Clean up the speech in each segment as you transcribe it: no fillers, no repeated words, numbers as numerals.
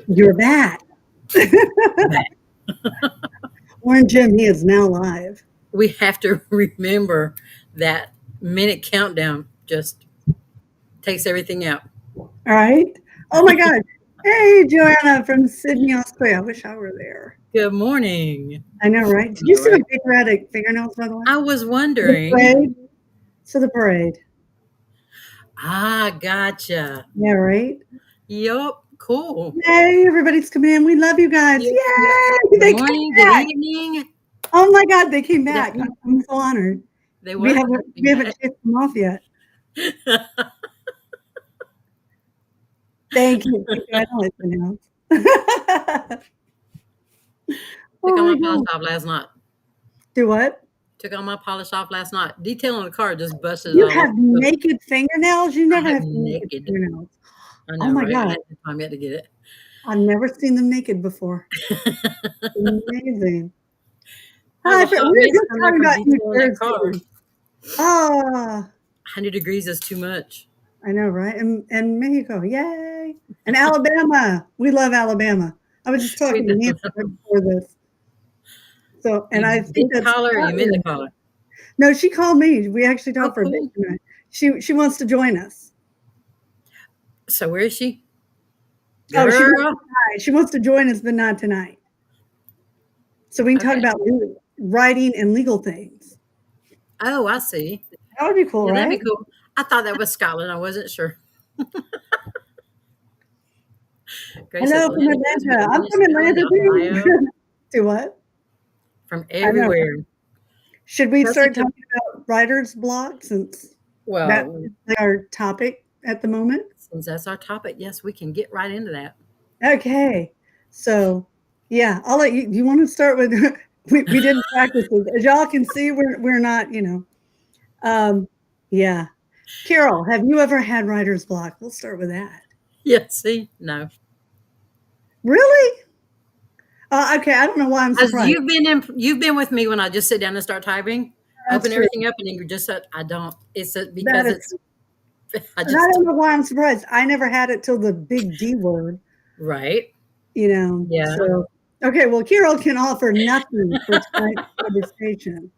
You're back. Warren Jim, he is now live. We have to remember that minute countdown just takes everything out. All right. Oh my God. Hey, Joanna from Sydney, Australia. I wish I were there. Good morning. I know, right? Did you see the big red fingernails, by the way? I was The wondering. parade. So the parade. Gotcha. Yeah, right? Yup. Cool. Yay, everybody's coming in. We love you guys. Yep, Yay! Good morning. Good evening. Oh my God, they came back. I'm so honored. They We were. haven't chased them off yet. Thank you. I know it's announced. Took on my polish off last night. Do what? Took on my polish off last night. Detail on the car just busted You all have over. naked fingernails? You never have naked naked. fingernails. I know, Oh my right? I God. had the time yet to get it. I've never seen them naked before. Amazing. Hi, We're just talking about New Jersey. 100 degrees is too much. I know, right? And Mexico, yay! And Alabama, we love Alabama. I was just talking to Nancy before this. So, and I think that's call her. You meant to call her. No, she called me. We actually talked for a bit tonight. She wants to join us. So where is she? Girl. Oh, she wants to join us, but not tonight. So we can talk about writing and legal things. Oh, I see. That would be cool, right? That'd be cool. I thought that was Scotland. I wasn't sure. Hello from Atlanta. I'm from Atlanta too. Do what? From everywhere. Should we start talking about writer's block since that's our topic at the moment? Since that's our topic, yes, we can get right into that. Okay. So, yeah, I'll let you. You want to start with? we didn't practice this. As y'all can see, we're not. Yeah. Carol, have you ever had writer's block? We'll start with that. Yeah. See, no. Really? Okay. I don't know why I'm surprised. You've been with me when I just sit down and start typing. Open everything up, and you just said, "I don't." It's because it's. I don't know why I'm surprised. I never had it till the big D word. Right. Yeah. So, okay. Well, Carol can offer nothing for tonight's conversation.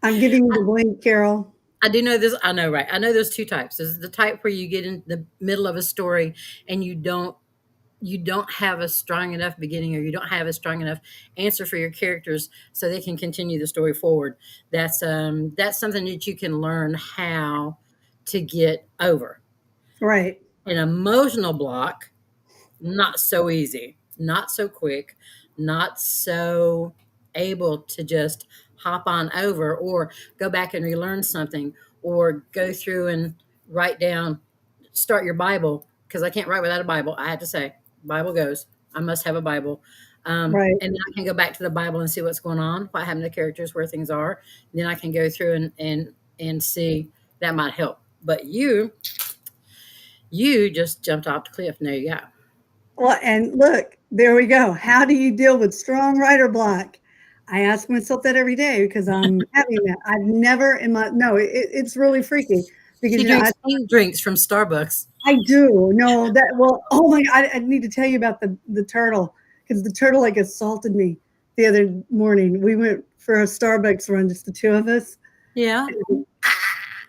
I'm giving you the link, Carol. I do know this. I know, right? I know there's two types. There's the type where you get in the middle of a story and you don't have a strong enough beginning, or you don't have a strong enough answer for your characters so they can continue the story forward. That's something that you can learn how to get over. Right. An emotional block, not so easy, not so quick, not so able to just hop on over or go back and relearn something or go through and start your Bible, because I can't write without a Bible. I have to say, Bible goes. I must have a Bible. Right. And then I can go back to the Bible and see what's going on, what happened to the characters, where things are. Then I can go through and see. That might help. But you just jumped off the cliff. And there you go. Well, and look, there we go. How do you deal with strong writer block? I ask myself that every day because I'm having that. I've never it's really freaky. Because she drinks from Starbucks. I do. No, oh my God, I need to tell you about the turtle, because the turtle assaulted me the other morning. We went for a Starbucks run, just the two of us. Yeah.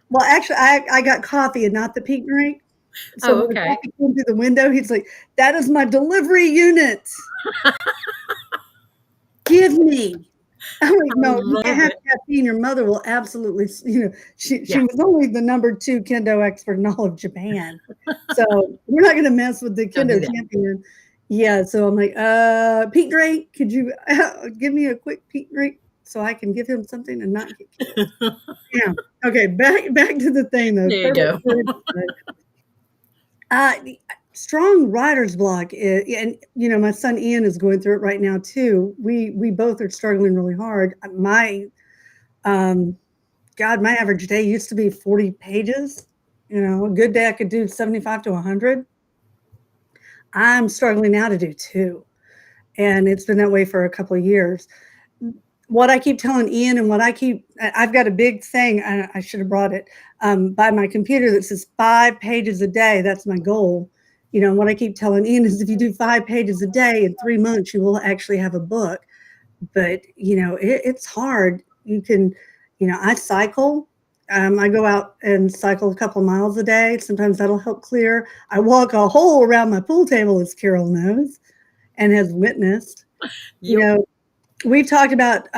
Well, actually, I got coffee and not the peak drink. So when coffee came through the window, he's like, "That is my delivery unit. Give me." I'm like, "No, you can't have caffeine. Your mother will absolutely, she was only the number 2 kendo expert in all of Japan. So we're not going to mess with the kendo champion." Yeah. So I'm like, peak drink, could you give me a quick peak drink so I can give him something and not get killed? Yeah. Okay. Back to the thing though. There you go. Strong writer's block, and my son Ian is going through it right now too. We both are struggling really hard. My average day used to be 40 pages. A good day I could do 75 to 100. I'm struggling now to do 2, and it's been that way for a couple of years. What I keep telling Ian, and I've got a big thing. I should have brought it by my computer that says 5 pages a day. That's my goal. What I keep telling Ian is if you do 5 pages a day in 3 months, you will actually have a book. But, it's hard. I cycle. I go out and cycle a couple miles a day. Sometimes that'll help clear. I walk a hole around my pool table, as Carol knows and has witnessed. You Yep. know, we've talked about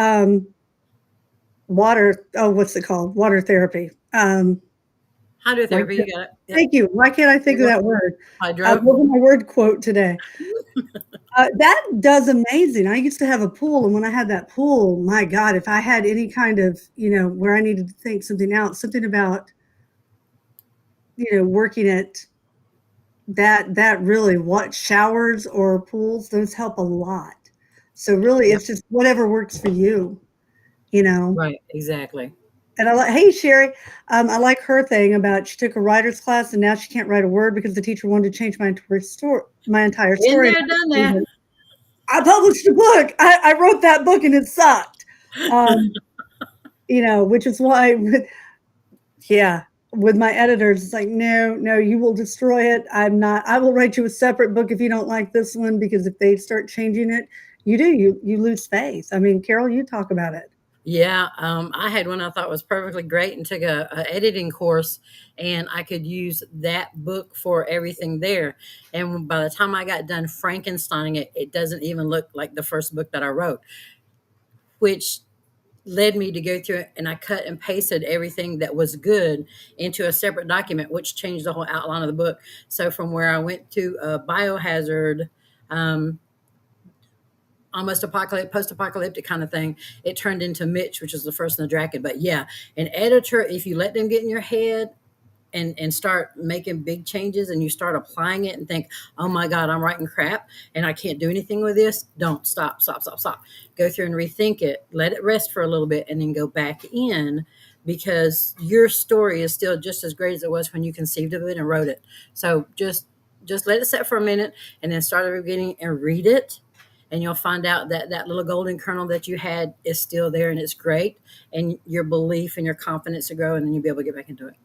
water. Oh, what's it called? Water therapy. Like, Hydrotherapy, you got it. Yep. thank you. Why can't I think of that word? Hydro. What was my word quote today? That does amazing. I used to have a pool, and when I had that pool, my God, if I had any kind of, where I needed to think something out, something about, working at that really what showers or pools, those help a lot. So really, Yep. it's just whatever works for you, you know. Right. Exactly. And I like, hey Sherry, I like her thing about she took a writer's class and now she can't write a word because the teacher wanted to change my entire Been story. there, done that. I published a book. I wrote that book and it sucked. Um, which is why, yeah, with my editors, it's like, no, no, you will destroy it. I will write you a separate book if you don't like this one, because if they start changing it, you lose faith. I mean, Carol, you talk about it. Yeah, I had one I thought was perfectly great and took a editing course, and I could use that book for everything there. And by the time I got done Frankensteining it, it doesn't even look like the first book that I wrote, which led me to go through it, and I cut and pasted everything that was good into a separate document, which changed the whole outline of the book. So from where I went to a biohazard, um, almost apocalyptic, post-apocalyptic kind of thing, it turned into Mitch, which is the first in the Draken. But yeah, an editor, if you let them get in your head and start making big changes, and you start applying it and think, oh my God, I'm writing crap and I can't do anything with this, don't stop. Go through and rethink it, let it rest for a little bit, and then go back in, because your story is still just as great as it was when you conceived of it and wrote it. So just let it set for a minute, and then start at the beginning and read it, and you'll find out that that little golden kernel that you had is still there, and it's great, and your belief and your confidence to grow, and then you'll be able to get back into it.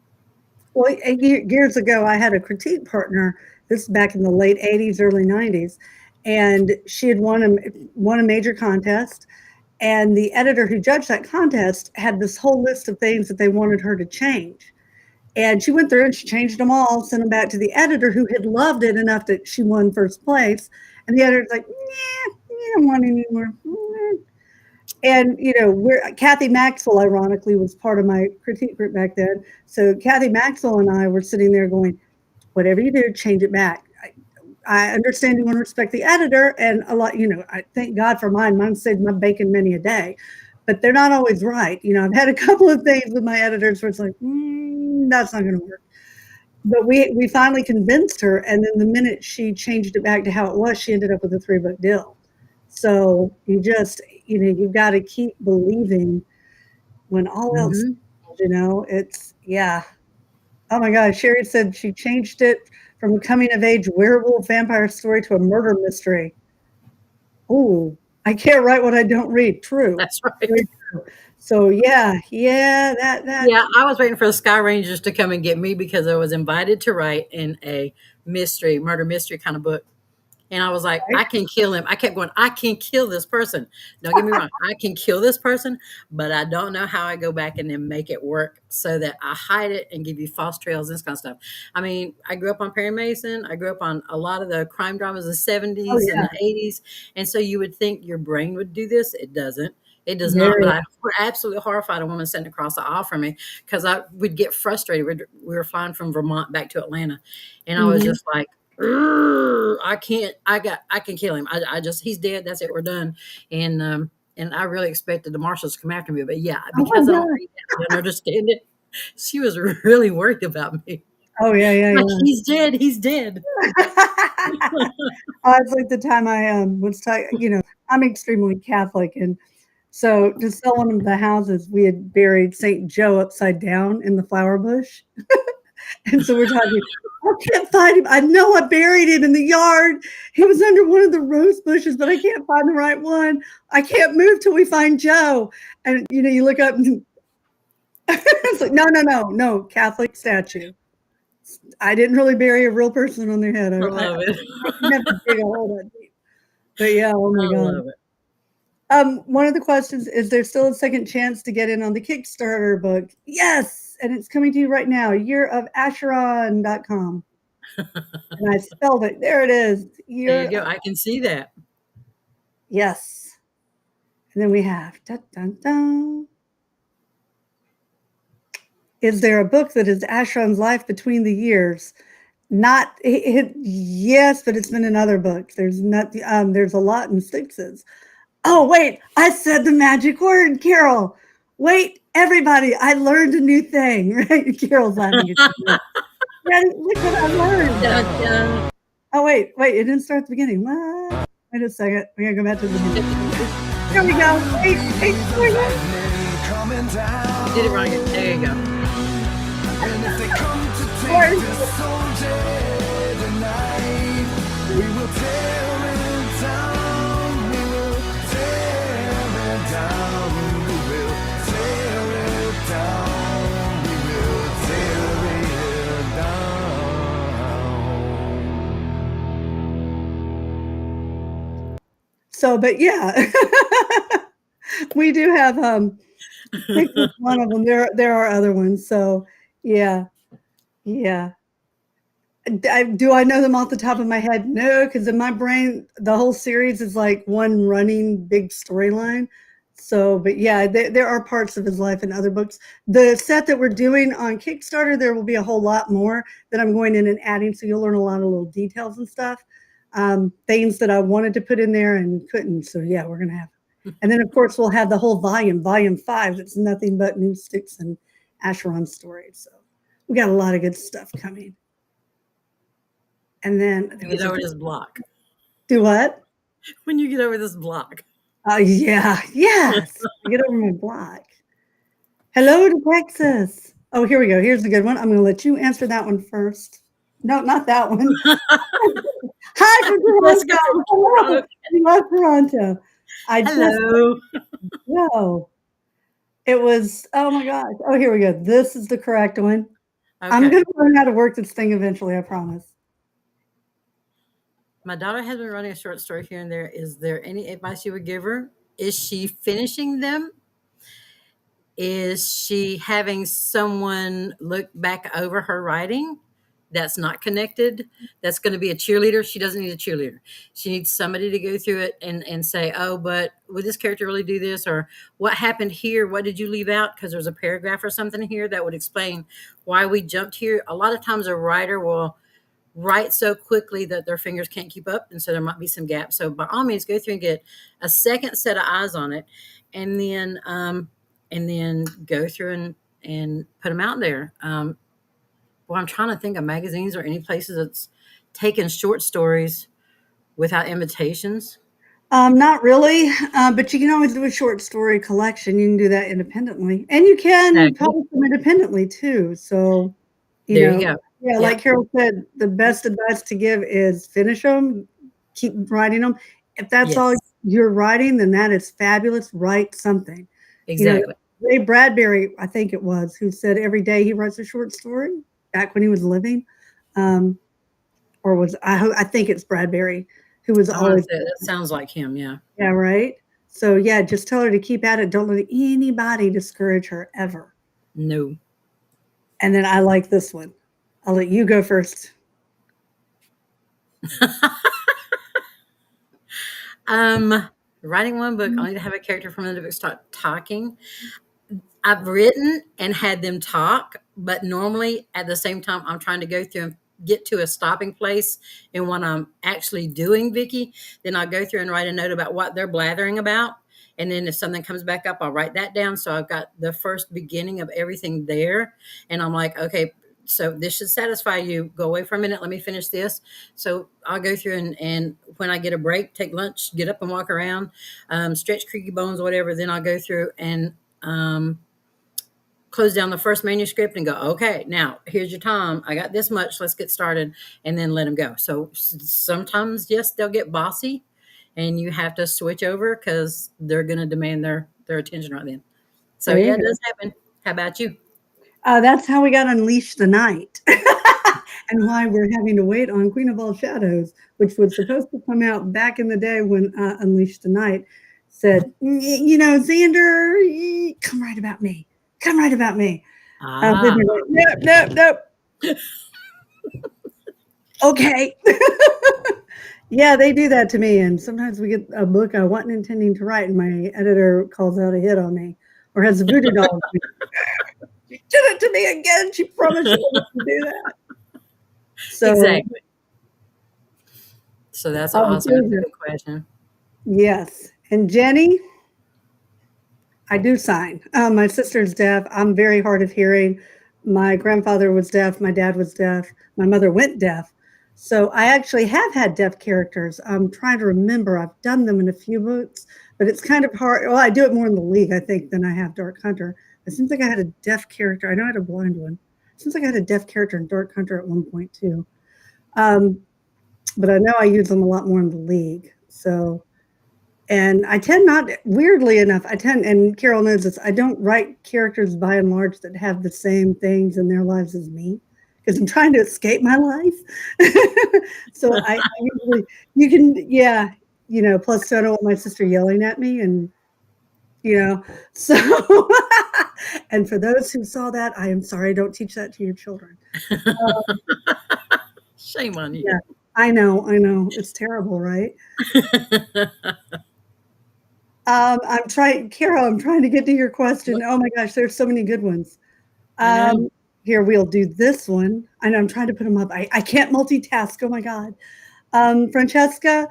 Well, years ago, I had a critique partner. This is back in the late '80s, early '90s, and she had won a major contest. And the editor who judged that contest had this whole list of things that they wanted her to change. And she went through and she changed them all, sent them back to the editor, who had loved it enough that she won first place. And the editor's like, "Yeah, you don't want any more." And Kathy Maxwell, ironically, was part of my critique group back then. So Kathy Maxwell and I were sitting there going, whatever you do, change it back. I understand you want to respect the editor, and a lot, I thank God for mine. Mine saved my bacon many a day, but they're not always right. I've had a couple of things with my editors where it's like, that's not going to work. But we finally convinced her, and then the minute she changed it back to how it was, she ended up with a 3-book deal. So you've got to keep believing when all else, Mm-hmm. it's, yeah. Oh my God, Sherry said she changed it from a coming of age werewolf vampire story to a murder mystery. Oh, I can't write what I don't read. True. That's right. Very true. So yeah, that Yeah, I was waiting for the Sky Rangers to come and get me, because I was invited to write in a murder mystery kind of book. And I was like, right? I can kill him. I kept going, I can kill this person. Don't get me wrong, I can kill this person, but I don't know how I go back and then make it work so that I hide it and give you false trails and this kind of stuff. I mean, I grew up on Perry Mason. I grew up on a lot of the crime dramas of the Oh 70s and yeah, the 80s. And so you would think your brain would do this. It doesn't. It does not. But very. I were absolutely horrified a woman sitting across the aisle from me, because I would get frustrated. We were flying from Vermont back to Atlanta, and I was Mhm. just like, I can't. I can kill him. I just, he's dead. That's it. We're done. And I really expected the marshals to come after me, but yeah, Oh my because I don't God. read it, I don't understand it. She was really worried about me. Oh yeah, yeah, Like, yeah. he's dead. He's dead. It's like the time I was I'm extremely Catholic, and so to sell one of the houses, we had buried Saint Joe upside down in the flower bush. And so we're talking, I can't find him. I know I buried him in the yard. He was under one of the rose bushes, but I can't find the right one. I can't move till we find Joe. And you look up and it's like, no, Catholic statue. I didn't really bury a real person on their head. I I love it. didn't have to dig a hole that deep. But yeah, oh my I god. love it. One of the questions is there still a second chance to get in on the Kickstarter book? Yes, and it's coming to you right now. Yearofasheron.com. And I spelled it. There it is. There you Year go. of, I can see that. yes. And then we have dun, dun, dun. Is there a book that is Asheron's life between the years? Not yes, but it's been in other books. There's not there's a lot in sixes. Oh, wait, I said the magic word, Carol. Wait, everybody, I learned a new thing, right? Carol's laughing at you. Yeah, look what I learned. Dun, dun. Oh, wait, it didn't start at the beginning. What? Wait a second. We gotta go back to the beginning. Here we go. Wait, here we go. You did it wrong. There you go. And if they come to take this soldier tonight, we will tear it down. We will tear it down. We will tear it down. We will tear it down. So, but yeah, we do have one of them. There are other ones. So yeah. Do I know them off the top of my head? No, because in my brain, the whole series is like one running big storyline. So, but yeah, there are parts of his life in other books. The set that we're doing on Kickstarter, there will be a whole lot more that I'm going in and adding. So you'll learn a lot of little details and stuff, things that I wanted to put in there and couldn't. So yeah, we're gonna have. And then of course we'll have the whole volume 5. That's nothing but new sticks and Asheron stories. So we got a lot of good stuff coming. And then Get over this block. Do what? When you get over this block. Yes. Get over my block. Hello to Texas. Oh, here we go. Here's a good one. I'm going to let you answer that one first. No, not that one. Hi from Toronto. Hello. I love Toronto. Hello. No. It was, oh my gosh. Oh, here we go. This is the correct one. Okay. I'm going to learn how to work this thing eventually, I promise. My daughter has been writing a short story here and there. Is there any advice you would give her? Is she finishing them? Is she having someone look back over her writing that's not connected? That's going to be a cheerleader. She doesn't need a cheerleader. She needs somebody to go through it and say, oh, but would this character really do this? Or what happened here? What did you leave out? Because there's a paragraph or something here that would explain why we jumped here. A lot of times a writer will write so quickly that their fingers can't keep up, and so there might be some gaps. So by all means, go through and get a second set of eyes on it, and then go through and put them out there. Well, I'm trying to think of magazines or any places that's taken short stories without invitations. Not really, but you can always do a short story collection. You can do that independently, and you can publish them independently too. So, there you go. Yeah, yep. Like Carol said, the best advice to give is finish them, keep writing them. If that's all you're writing, then that is fabulous. Write something. Exactly. Ray Bradbury, I think it was, who said every day he writes a short story back when he was living. Or was, I think it's Bradbury, who was always. That sounds like him, yeah. Yeah, right? So, yeah, just tell her to keep at it. Don't let anybody discourage her ever. No. And then I like this one. I'll let you go first. Writing one book, only to have a character from another book start talking. I've written and had them talk, but normally at the same time, I'm trying to go through and get to a stopping place. And when I'm actually doing Vicky, then I'll go through and write a note about what they're blathering about. And then if something comes back up, I'll write that down. So I've got the first beginning of everything there. And I'm like, okay, so this should satisfy you. Go away for a minute. Let me finish this. So I'll go through and when I get a break, take lunch, get up and walk around, stretch creaky bones, whatever. Then I'll go through and close down the first manuscript and go, okay, now here's your time. I got this much. Let's get started, and then let them go. So sometimes, yes, they'll get bossy and you have to switch over because they're going to demand their attention right then. So yeah, it does happen. How about you? That's how we got Unleash the Night. and why we're having to wait on Queen of All Shadows, which was supposed to come out back in the day when Unleashed the Night said, Xander, come write about me. Come write about me. Then they're like, nope. Okay. Yeah, they do that to me. And sometimes we get a book I wasn't intending to write, and my editor calls out a hit on me or has a voodoo doll. She did it to me again. She promised she wouldn't do that. So, exactly. So that's awesome. That's a good question. Yes. And Jenny, I do sign. My sister's deaf. I'm very hard of hearing. My grandfather was deaf. My dad was deaf. My mother went deaf. So I actually have had deaf characters. I'm trying to remember. I've done them in a few books, but it's kind of hard. Well, I do it more in the League, I think, than I have Dark Hunter. It seems like I had a deaf character. I know I had a blind one. It seems like I had a deaf character in Dark Hunter at one point too. But I know I use them a lot more in the League. So, and I tend not, weirdly enough, and Carol knows this, I don't write characters by and large that have the same things in their lives as me, because I'm trying to escape my life. So I usually, plus I don't want my sister yelling at me, and, so, and for those who saw that, I am sorry, don't teach that to your children. Shame on you. Yeah, I know. It's terrible, right? I'm trying to get to your question. Oh my gosh, there's so many good ones. Here, we'll do this one. I know I'm trying to put them up. I can't multitask. Oh my God. Francesca,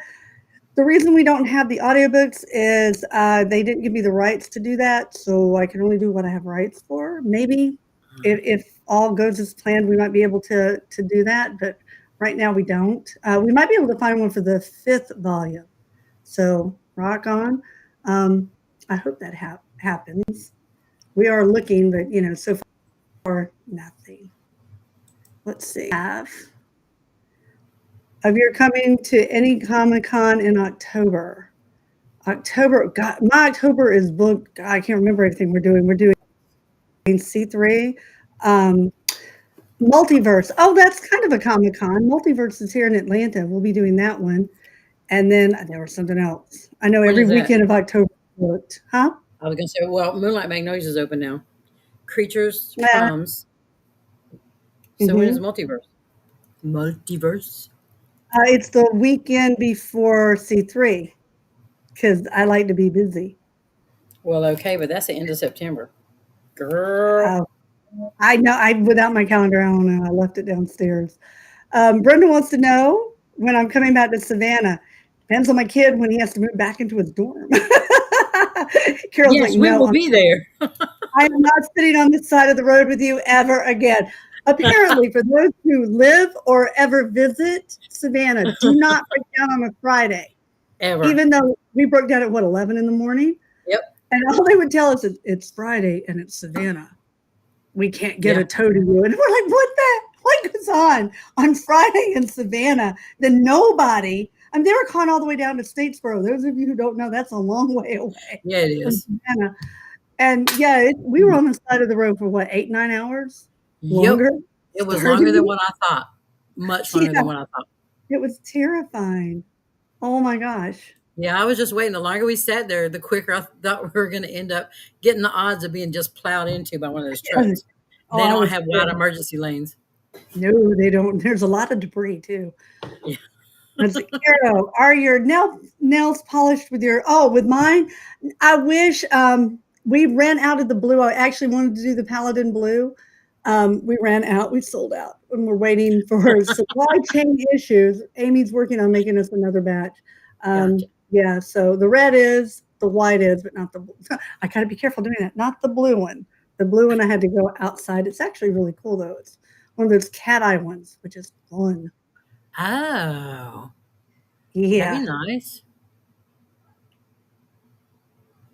the reason we don't have the audiobooks is they didn't give me the rights to do that. So I can only do what I have rights for. Maybe if all goes as planned, we might be able to do that. But right now we don't. We might be able to find one for the 5th volume. So rock on. I hope that happens. We are looking, but so far nothing. Let's see. If you're coming to any Comic-Con in October. God, my October is booked. God, I can't remember everything we're doing. We're doing C3. Multiverse. Oh, that's kind of a Comic-Con. Multiverse is here in Atlanta. We'll be doing that one. And then there was something else. I know every weekend of October booked. Huh? I was going to say, well, Moonlight Magnolias is open now. Creatures comes. So when is Multiverse? Multiverse? It's the weekend before C3, because I like to be busy. Well, okay, but that's the end of September. Girl. I know. Without my calendar, I don't know. I left it downstairs. Brenda wants to know when I'm coming back to Savannah. Depends on my kid when he has to move back into his dorm. Carol's yes, we will be there. I am not sitting on this side of the road with you ever again. Apparently, for those who live or ever visit Savannah, do not break down on a Friday. Ever. Even though we broke down at 11 in the morning? Yep. And all they would tell us is it's Friday and it's Savannah. We can't get a tow to you. And we're like, what goes on Friday in Savannah? Then nobody, they were calling all the way down to Statesboro. Those of you who don't know, that's a long way away. Yeah, it is. Savannah. And we were on the side of the road for 8, 9 hours? Longer? Yep. It was longer than what I thought. Much longer than what I thought. It was terrifying. Oh my gosh. Yeah, I was just waiting. The longer we sat there, the quicker I thought we were going to end up getting the odds of being just plowed into by one of those trucks. They don't have wide emergency lanes. No, they don't. There's a lot of debris too. Yeah. Carol, are your nails polished with mine? I wish we ran out of the blue. I actually wanted to do the Paladin blue. We ran out. We sold out, and we're waiting for supply chain issues. Amy's working on making us another batch. Gotcha. Yeah, so the red is, the white is, but not the blue. I got to be careful doing that. Not the blue one. The blue one I had to go outside. It's actually really cool, though. It's one of those cat eye ones, which is fun. Oh. Yeah. That'd be nice.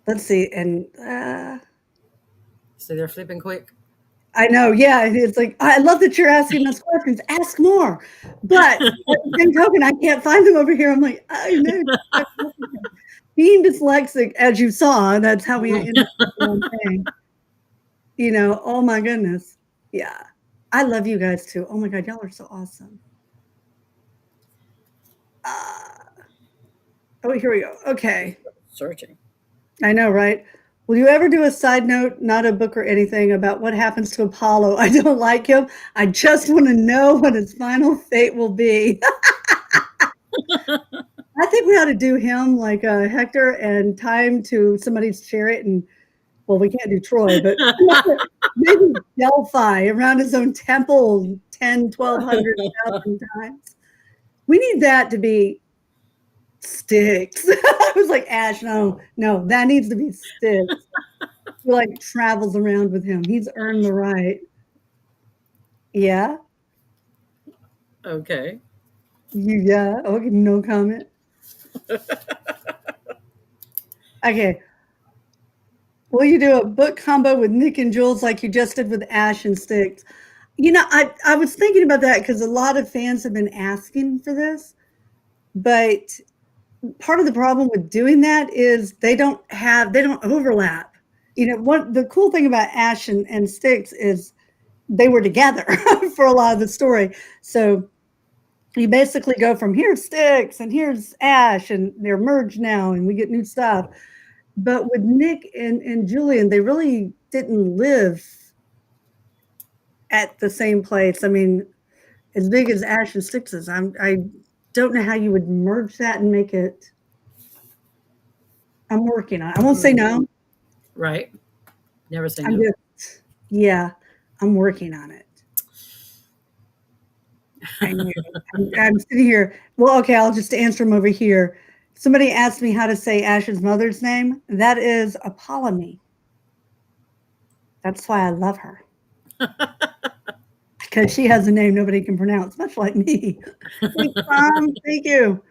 Let's see. And so they're flipping quick. I know. Yeah. It's like, I love that you're asking us questions. Ask more. But at the same token, I can't find them over here. I'm like, I know. Being dyslexic, as you saw, that's how we end up with the whole thing. Oh my goodness. Yeah. I love you guys too. Oh my God, y'all are so awesome. Oh, here we go. Okay. Searching. I know, right? Will you ever do a side note, not a book or anything, about what happens to Apollo? I don't like him. I just want to know what his final fate will be. I think we ought to do him like Hector and tie him to somebody's chariot. And, well, we can't do Troy, but maybe Delphi around his own temple 10, 1,200,000 times. We need that to be Styx. I was like, Ash, no, that needs to be Styx. He like travels around with him. He's earned the right. Yeah. Okay. Yeah. Okay. No comment. Okay. Will you do a book combo with Nick and Jules like you just did with Ash and Styx? I was thinking about that because a lot of fans have been asking for this, but part of the problem with doing that is they don't overlap. What the cool thing about Ash and Styx is they were together for a lot of the story. So you basically go from here's Styx and here's Ash and they're merged now and we get new stuff. But with Nick and Julian, they really didn't live at the same place. I mean, as big as Ash and Styx is, I don't know how you would merge that and make it. I'm working on it. I won't say no. Right. Never say I'm no. Yeah, I'm working on it. I'm sitting here. Well, okay, I'll just answer them over here. Somebody asked me how to say Ash's mother's name. That is Apollonie. That's why I love her. Because she has a name nobody can pronounce, much like me. Thank you.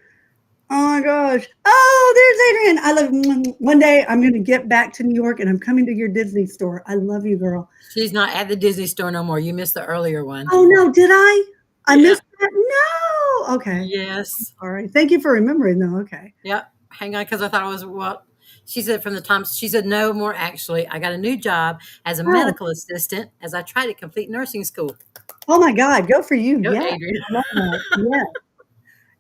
Oh my gosh. Oh, there's Adrian. I love one day I'm going to get back to New York and I'm coming to your Disney store. I love you, girl. She's not at the Disney store no more. You missed the earlier one. Oh no, did I? I missed that? No. Okay. Yes. All right. Thank you for remembering though. Okay. Yep. Hang on, because I thought it was what she said from the time. She said, no more, actually. I got a new job as a medical assistant as I try to complete nursing school. Oh my God. Go for you. Go, Yeah. Adrian. I love that. Yeah.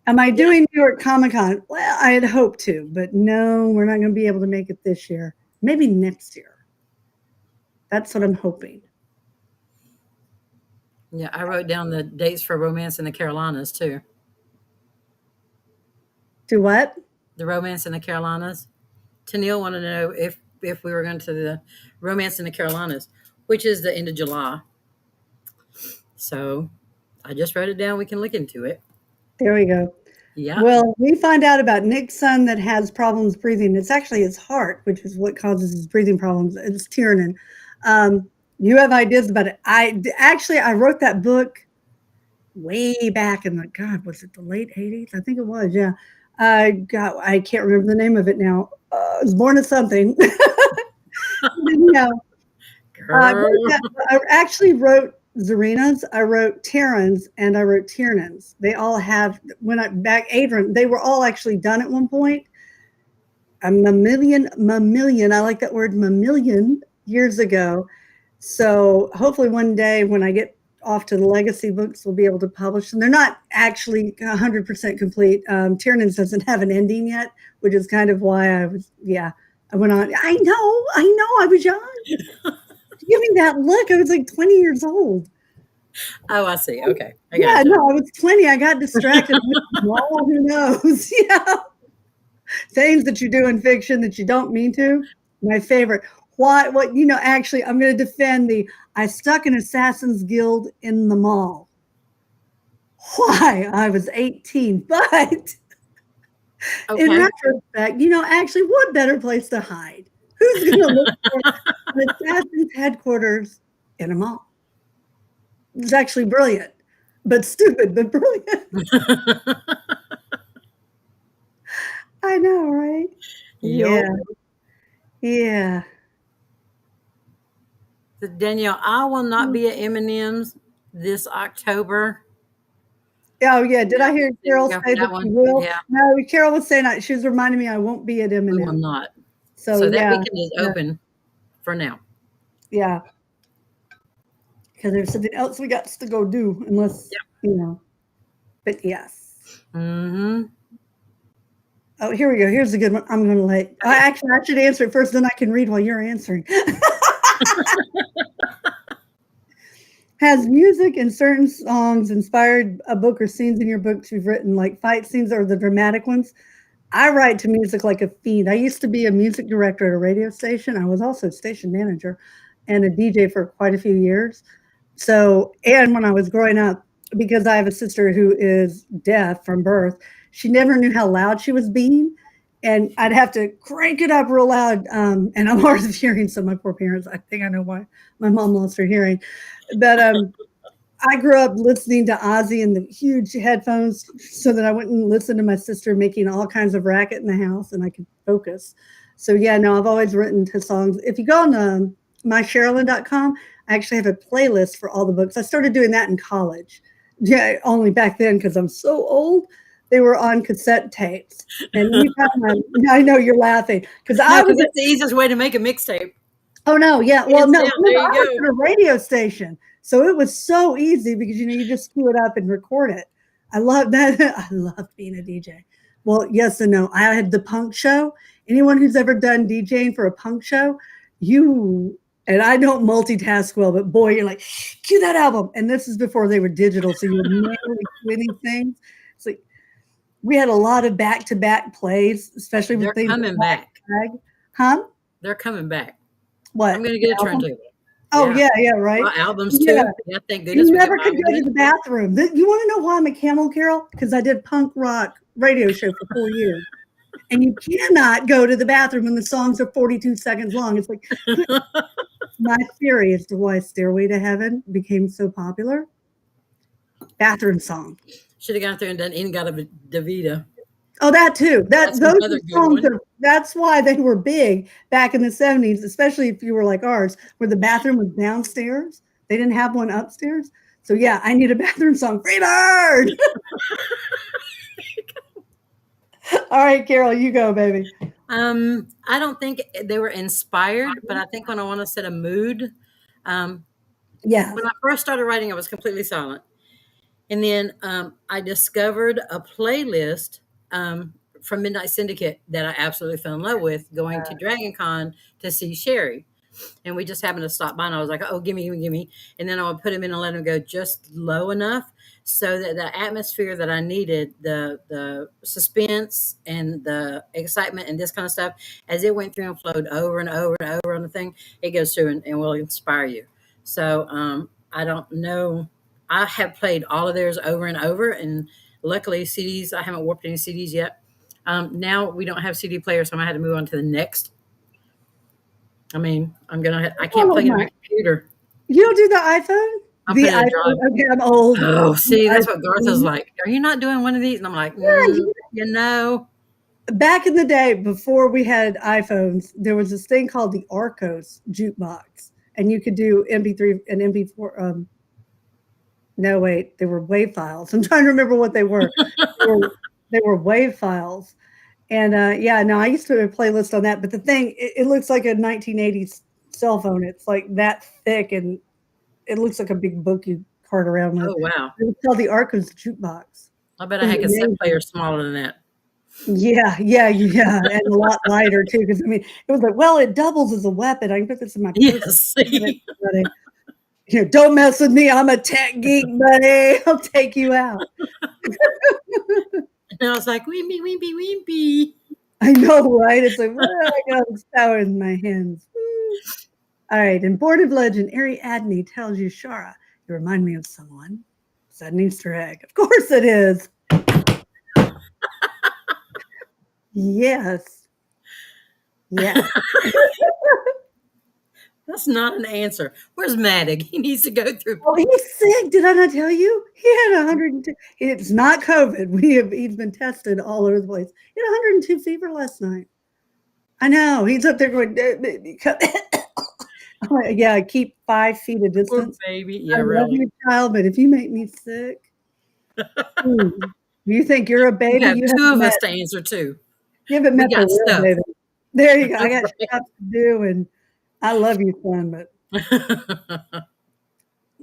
Am I doing New York Comic Con? Well, I had hoped to, but no, we're not going to be able to make it this year. Maybe next year. That's what I'm hoping. Yeah, I wrote down the dates for Romance in the Carolinas too. Do what? The Romance in the Carolinas. Tennille wanted to know if we were going to the Romance in the Carolinas, which is the end of July. So I just wrote it down. We can look into it. There we go. Yeah. Well, we find out about Nick's son that has problems breathing. It's actually his heart, which is what causes his breathing problems. It's Tiernan. You have ideas about it. I wrote that book way back in was it the late 80s? I think it was. Yeah. I can't remember the name of it now. I was born of something. I actually wrote Zarina's, I wrote Terran's, and I wrote Tiernan's. They all have, Adrian, they were all actually done at one point. A mammalian, I like that word, mammalian, years ago. So hopefully one day when I get off to the legacy books, we'll be able to publish them. They're not actually 100% complete. Tiernan's doesn't have an ending yet, which is kind of why I went on. I know, I was young. Give me that look. I was like 20 years old. Oh, I see. Okay. I was 20. I got distracted. Who knows? Yeah. Things that you do in fiction that you don't mean to. My favorite. Actually, I'm going to defend I stuck an Assassin's Guild in the mall. Why? I was 18, but in retrospect, actually, what better place to hide? Who's going to look for an assassin's headquarters in a mall? It's actually brilliant, but stupid, but brilliant. I know, right? Yep. Yeah. So Danielle, I will not be at M&M's this October. Oh, yeah. Did I hear Carol say that she will? Yeah. No, Carol was saying she was reminding me I won't be at M&M. We will not. So that weekend is open for now. Yeah. because there's something else we got to go do, unless, but yes. Mm-hmm. Oh, here we go. Here's a good one. I'm going to I should answer it first, then I can read while you're answering. Has music in certain songs inspired a book or scenes in your books you've written, like fight scenes or the dramatic ones? I write to music like a fiend. I used to be a music director at a radio station. I was also a station manager and a DJ for quite a few years. So, and when I was growing up, because I have a sister who is deaf from birth, she never knew how loud she was being. And I'd have to crank it up real loud. And I'm hard of hearing, so my poor parents, I think I know why my mom lost her hearing. But I grew up listening to Ozzy in the huge headphones so that I wouldn't listen to my sister making all kinds of racket in the house and I could focus. So yeah, no, I've always written to songs. If you go on mysherrilyn.com, I actually have a playlist for all the books. I started doing that in college. Yeah, only back then because I'm so old. They were on cassette tapes. And I know you're laughing because that's the easiest way to make a mixtape. Oh no, yeah. Well, no, I worked at a radio station. So it was so easy because you just cue it up and record it. I love that. I love being a DJ. Well, yes and no. I had the punk show. Anyone who's ever done DJing for a punk show, and I don't multitask well, but boy, you're like, cue that album. And this is before they were digital, so you were manually quitting things. It's like we had a lot of back-to-back plays, especially with things. They're coming back. Huh? They're coming back. What? I'm going to get a turntable. Oh, yeah, right. Well, albums too. Yeah, thank goodness. You never could go to the bathroom. You want to know why I'm a camel, Carol? Because I did punk rock radio show for 4 years. And you cannot go to the bathroom when the songs are 42 seconds long. It's like my theory as to why Stairway to Heaven became so popular. Bathroom song. Should have gone through and done In-Gata-Da-Vida. Oh, that too. Those songs that's why they were big back in the 70s, especially if you were like ours, where the bathroom was downstairs. They didn't have one upstairs. So yeah, I need a bathroom song. Free bird. All right, Carol, you go, baby. I don't think they were inspired, but I think when I want to set a mood, when I first started writing, I was completely silent. And then I discovered a playlist from Midnight Syndicate that I absolutely fell in love with, going to Dragon Con to see Sherry. And we just happened to stop by and I was like, oh, gimme. And then I would put him in and let him go just low enough so that the atmosphere that I needed, the suspense and the excitement and this kind of stuff, as it went through and flowed over and over and over on the thing, it goes through and will inspire you. So I don't know. I have played all of theirs over and over, and luckily CDs, I haven't warped any CDs yet. Now we don't have CD players, so I had to move on to the next. I mean, I can't plug in my computer. You don't do the iPhone? The iPhone. Okay, I'm old. Oh, see, that's what Garth was like. Are you not doing one of these? And I'm like, Back in the day, before we had iPhones, there was this thing called the Arcos jukebox, and you could do MP3 and MP4. No, wait, they were WAV files. I'm trying to remember what they were. They were WAV files. And I used to have a playlist on that. But the thing, it looks like a 1980s cell phone. It's like that thick, and it looks like a big book you cart around with. Oh, wow. It's called the Arcos jukebox. I bet I had a cassette player smaller than that. Yeah. And a lot lighter, too. Because, it was like, well, it doubles as a weapon. I can put this in my purse. Yes. Don't mess with me. I'm a tech geek, buddy. I'll take you out. And I was like, wimpy. I know, right? It's like, well, I got sour in my hands. All right. And Born of Legend, Ariadne tells you, Shara, you remind me of someone. Is that an Easter egg? Of course it is. Yes. Yeah. That's not an answer. Where's Madaug? He needs to go through. Oh, he's sick. Did I not tell you? He had 102. It's not COVID. He's been tested all over the place. He had 102 fever last night. I know. He's up there going, yeah, keep 5 feet of distance. Poor baby. Yeah, I really. love you, child, but if you make me sick, you think you're a baby? You have two of us to answer to. You haven't met the real baby. There you go. I got Right. stuff to do, and I love you, son, but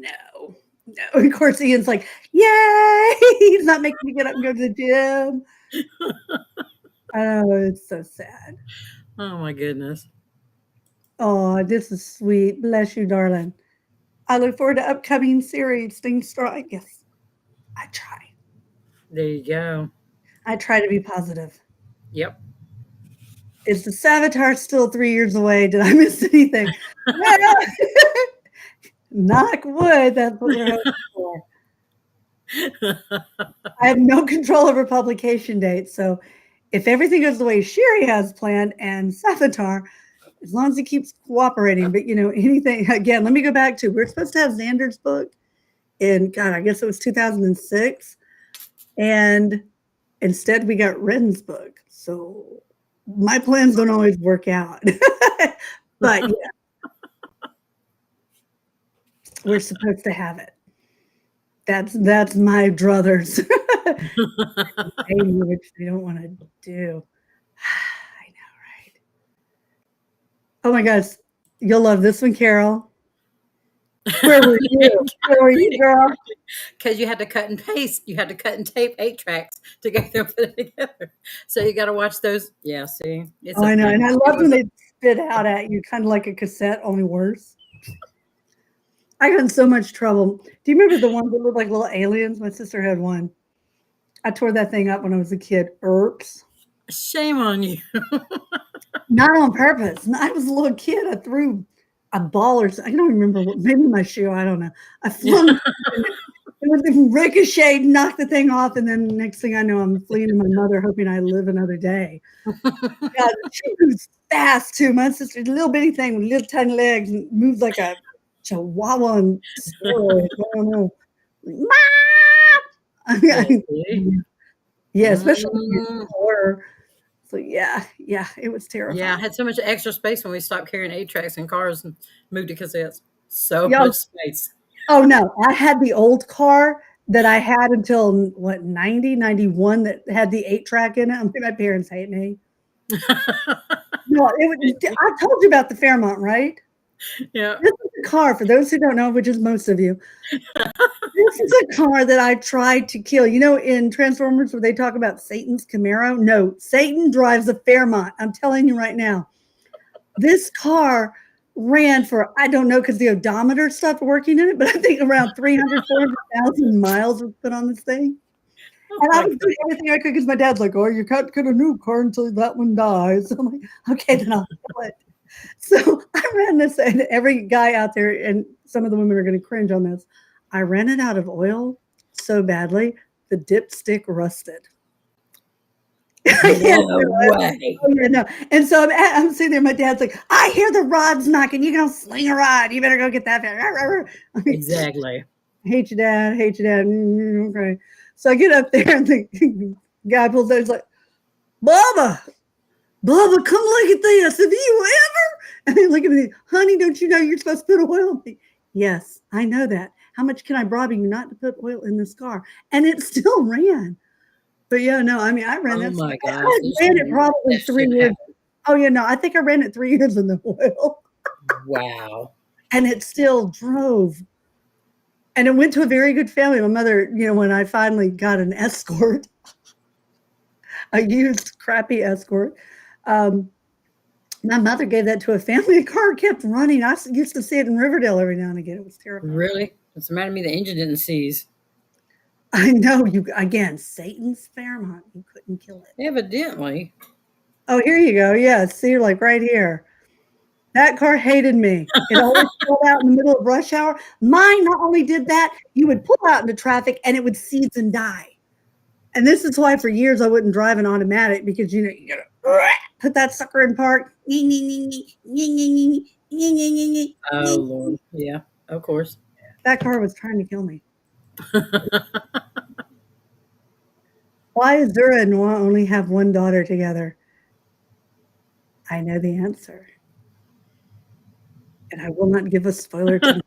no, no. Of course, Ian's like, yay! He's not making me get up and go to the gym. Oh, it's so sad. Oh my goodness. Oh, this is sweet. Bless you, darling. I look forward to upcoming series. Things strong. Yes, I try. There you go. I try to be positive. Yep. Is the Savitar still 3 years away? Did I miss anything? Well, knock wood. That's what we're hoping for. I have no control over publication dates, so if everything goes the way Sherry has planned and Savitar, as long as he keeps cooperating, but anything again, let me go back to we're supposed to have Xander's book in God, I guess it was 2006. And instead we got Ren's book. So my plans don't always work out. But yeah. We're supposed to have it. That's my druthers. Which they don't want to do. I know, right? Oh my gosh. You'll love this one, Carol. Where were you? Where were you, girl? Because you had to cut and paste. You had to cut and tape 8 tracks to get them put together. So you got to watch those. Yeah, see? I know. And I love when they spit out at you, kind of like a cassette, only worse. I got in so much trouble. Do you remember the ones that looked like little aliens? My sister had one. I tore that thing up when I was a kid. Oops. Shame on you. Not on purpose. I was a little kid. I threw a ball or something. I don't remember. Maybe my shoe. I don't know. I flung it. It was ricocheted, knocked the thing off, and then next thing I know, I'm fleeing to my mother, hoping I live another day. God, she moves fast too. My sister, little bitty thing with little tiny legs, and moves like a chihuahua and steroids. I don't know. Yeah, especially horror. So yeah, it was terrifying. Yeah, I had so much extra space when we stopped carrying 8 tracks in cars and moved to cassettes. So much space. Oh no, I had the old car that I had until 90, 91 that had the 8-track in it. I mean, my parents hate me. No, I told you about the Fairmont, right? Yeah. This is a car, for those who don't know, which is most of you. This is a car that I tried to kill. In Transformers where they talk about Satan's Camaro? No, Satan drives a Fairmont. I'm telling you right now. This car ran for, I don't know, because the odometer stopped working in it, but I think around 300,000, 400,000 miles was put on this thing. And I was doing everything I could because my dad's like, oh, you can't get a new car until that one dies. So I'm like, okay, then I'll kill it. So I ran this, and every guy out there, and some of the women are going to cringe on this, I ran it out of oil so badly, the dipstick rusted. No way. Oh, yeah, no. And so I'm sitting there, my dad's like, I hear the rod's knocking, you're going to sling a rod, you better go get that. Exactly. Hate your dad. Okay. So I get up there, and the guy pulls out, he's like, Bubba, come look at this. Have you ever? And they look at me, honey, don't you know you're supposed to put oil in me? Yes, I know that. How much can I bribe you not to put oil in this car? And it still ran. But yeah, no, I mean, I ran that. My gosh. I ran it probably 3 years. Oh, yeah, no, I think I ran it 3 years in the oil. Wow. And it still drove. And it went to a very good family. My mother, when I finally got an Escort, a used crappy Escort, my mother gave that to a family. The car kept running. I used to see it in Riverdale every now and again. It was terrible. Really? What's the matter with me? The engine didn't seize. I know. Again, Satan's Fairmont. You couldn't kill it. Evidently. Oh, here you go. Yeah, see, like right here. That car hated me. It always pulled out in the middle of rush hour. Mine not only did that, you would pull out into traffic and it would seize and die. And this is why for years I wouldn't drive an automatic, because you gotta put that sucker in park. Oh Lord. Yeah, of course. That car was trying to kill me. Why does Zura and Noah only have one daughter together? I know the answer. And I will not give a spoiler to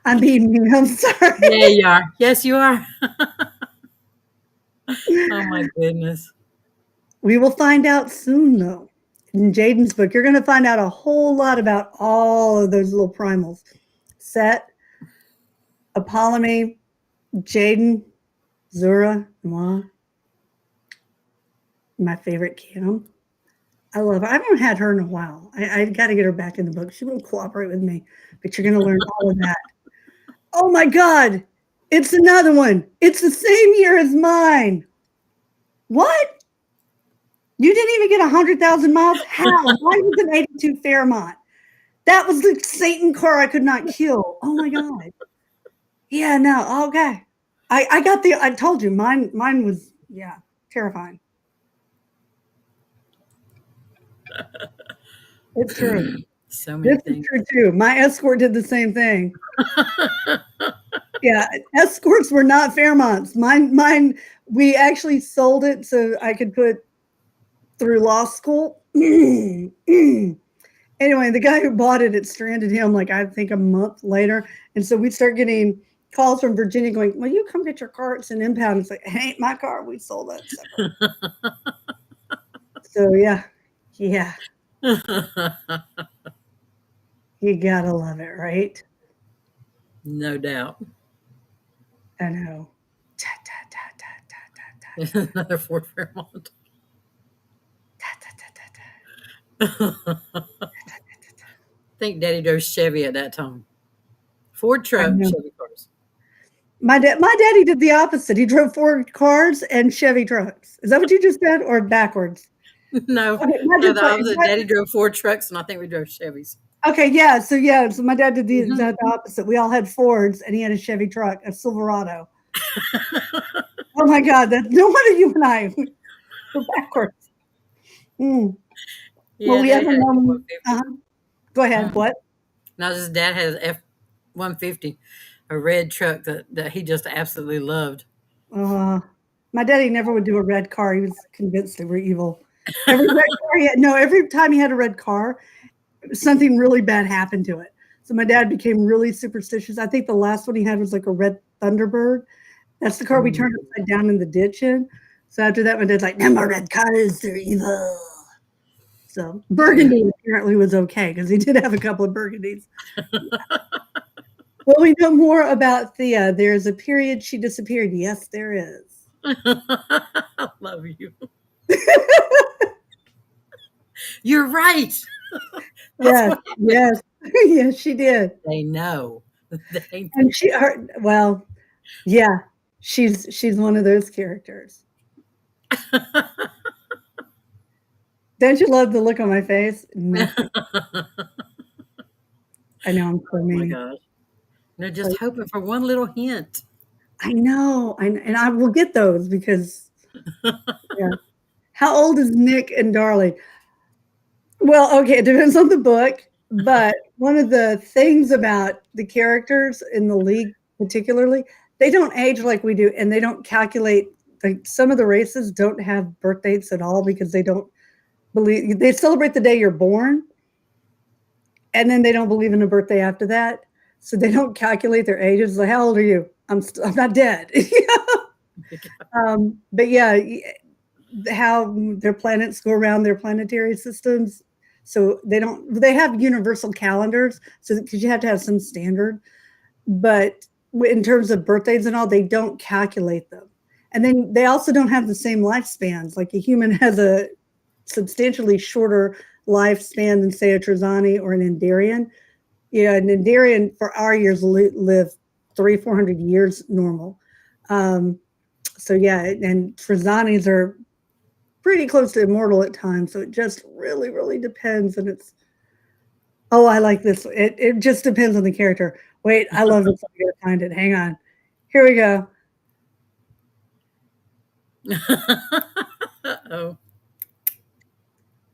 I'm being mean. I'm sorry. Yeah, you are. Yes, you are. Oh my goodness. We will find out soon, though. in Jaden's book, you're going to find out a whole lot about all of those little primals. Set, Apollonie, Jaden, Zura, Moi, my favorite Cam. I love her. I haven't had her in a while. I got to get her back in the book. She won't cooperate with me, but you're going to learn all of that. Oh my God. It's another one. It's the same year as mine. What? You didn't even get 100,000 miles? How? Mine was an 82 Fairmont. That was the Satan car I could not kill. Oh my God. Yeah, no. Okay. I told you mine was, yeah, terrifying. It's true. So many things. Is true too. My escort did the same thing. Yeah, escorts were not Fairmonts. Mine, we actually sold it so I could put through law school. Anyway, the guy who bought it stranded him like I think a month later. And so we start getting calls from Virginia going, well, you come get your car. It's an impound. It's like, it ain't my car. We sold that separate. So yeah. Yeah. You gotta love it, right? No doubt. I know. Another Ford Fairmont. I think Daddy drove Chevy at that time. Ford truck, Chevy cars. My daddy did the opposite. He drove Ford cars and Chevy trucks. Is that what you just said, or backwards? No, okay, no, the opposite. Daddy drove Ford trucks, and I think we drove Chevys. Okay, yeah. So my dad did the exact opposite. We all had Fords, and he had a Chevy truck, a Silverado. Oh my God! No wonder you and I were backwards. Mm. Yeah, well, we haven't known. Go ahead. What? No, his dad has F-150, a red truck that he just absolutely loved. My daddy never would do a red car. He was convinced they were evil. Every time he had a red car, something really bad happened to it. So my dad became really superstitious. I think the last one he had was like a red Thunderbird. That's the car we turned upside down in the ditch in. So after that, my dad's like, no more red cars, they're evil. So burgundy apparently was okay because he did have a couple of burgundies. Well, we know more about Thea. There's a period she disappeared. Yes, there is. I love you. You're right. Yes, yes, she did. They know. And she's one of those characters. Don't you love the look on my face? No. I know I'm so mean. Oh my gosh. They're just hoping for one little hint. I know. And I will get those because yeah. How old is Nick and Darlie? Well, okay, it depends on the book, but one of the things about the characters in the League particularly, they don't age like we do, and they don't calculate. Like some of the races don't have birth dates at all because they don't believe. They celebrate the day you're born, and then they don't believe in a birthday after that, so they don't calculate their ages. Like, how old are you? I'm not dead. But yeah, how their planets go around their planetary systems. So they have universal calendars. So because you have to have some standard, but in terms of birthdays and all, they don't calculate them. And then they also don't have the same lifespans. Like a human has a substantially shorter lifespan than say a Trezani or an Endarian. Yeah, an Endarian for our years live 300-400 years normal. So yeah, and Trezanis are pretty close to immortal at times. So it just really, really depends. And I like this. It just depends on the character. Wait, I love this. I'm going to find it. Hang on. Here we go. Oh.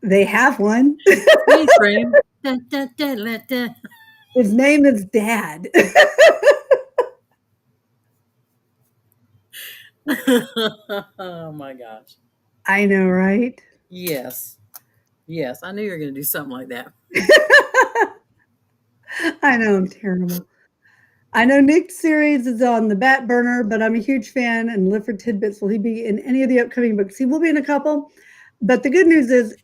They have one. His name is Dad. Oh my gosh. I know, right? Yes. Yes. I knew you were going to do something like that. I know, I'm terrible. I know Nick's series is on the back burner, but I'm a huge fan and live for tidbits. Will he be in any of the upcoming books? He will be in a couple. But the good news is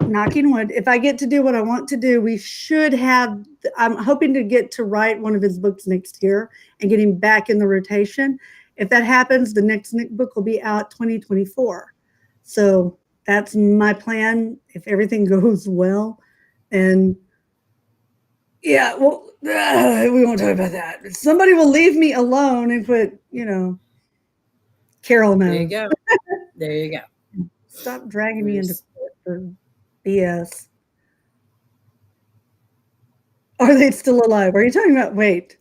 knocking wood, if I get to do what I want to do, we should have, I'm hoping to get to write one of his books next year and get him back in the rotation. If that happens, the next book will be out 2024. So that's my plan if everything goes well. And yeah, well, we won't talk about that. Somebody will leave me alone and quit, Carol knows. There you go. There you go. Stop dragging me into court for BS. Are they still alive? Are you talking about, wait,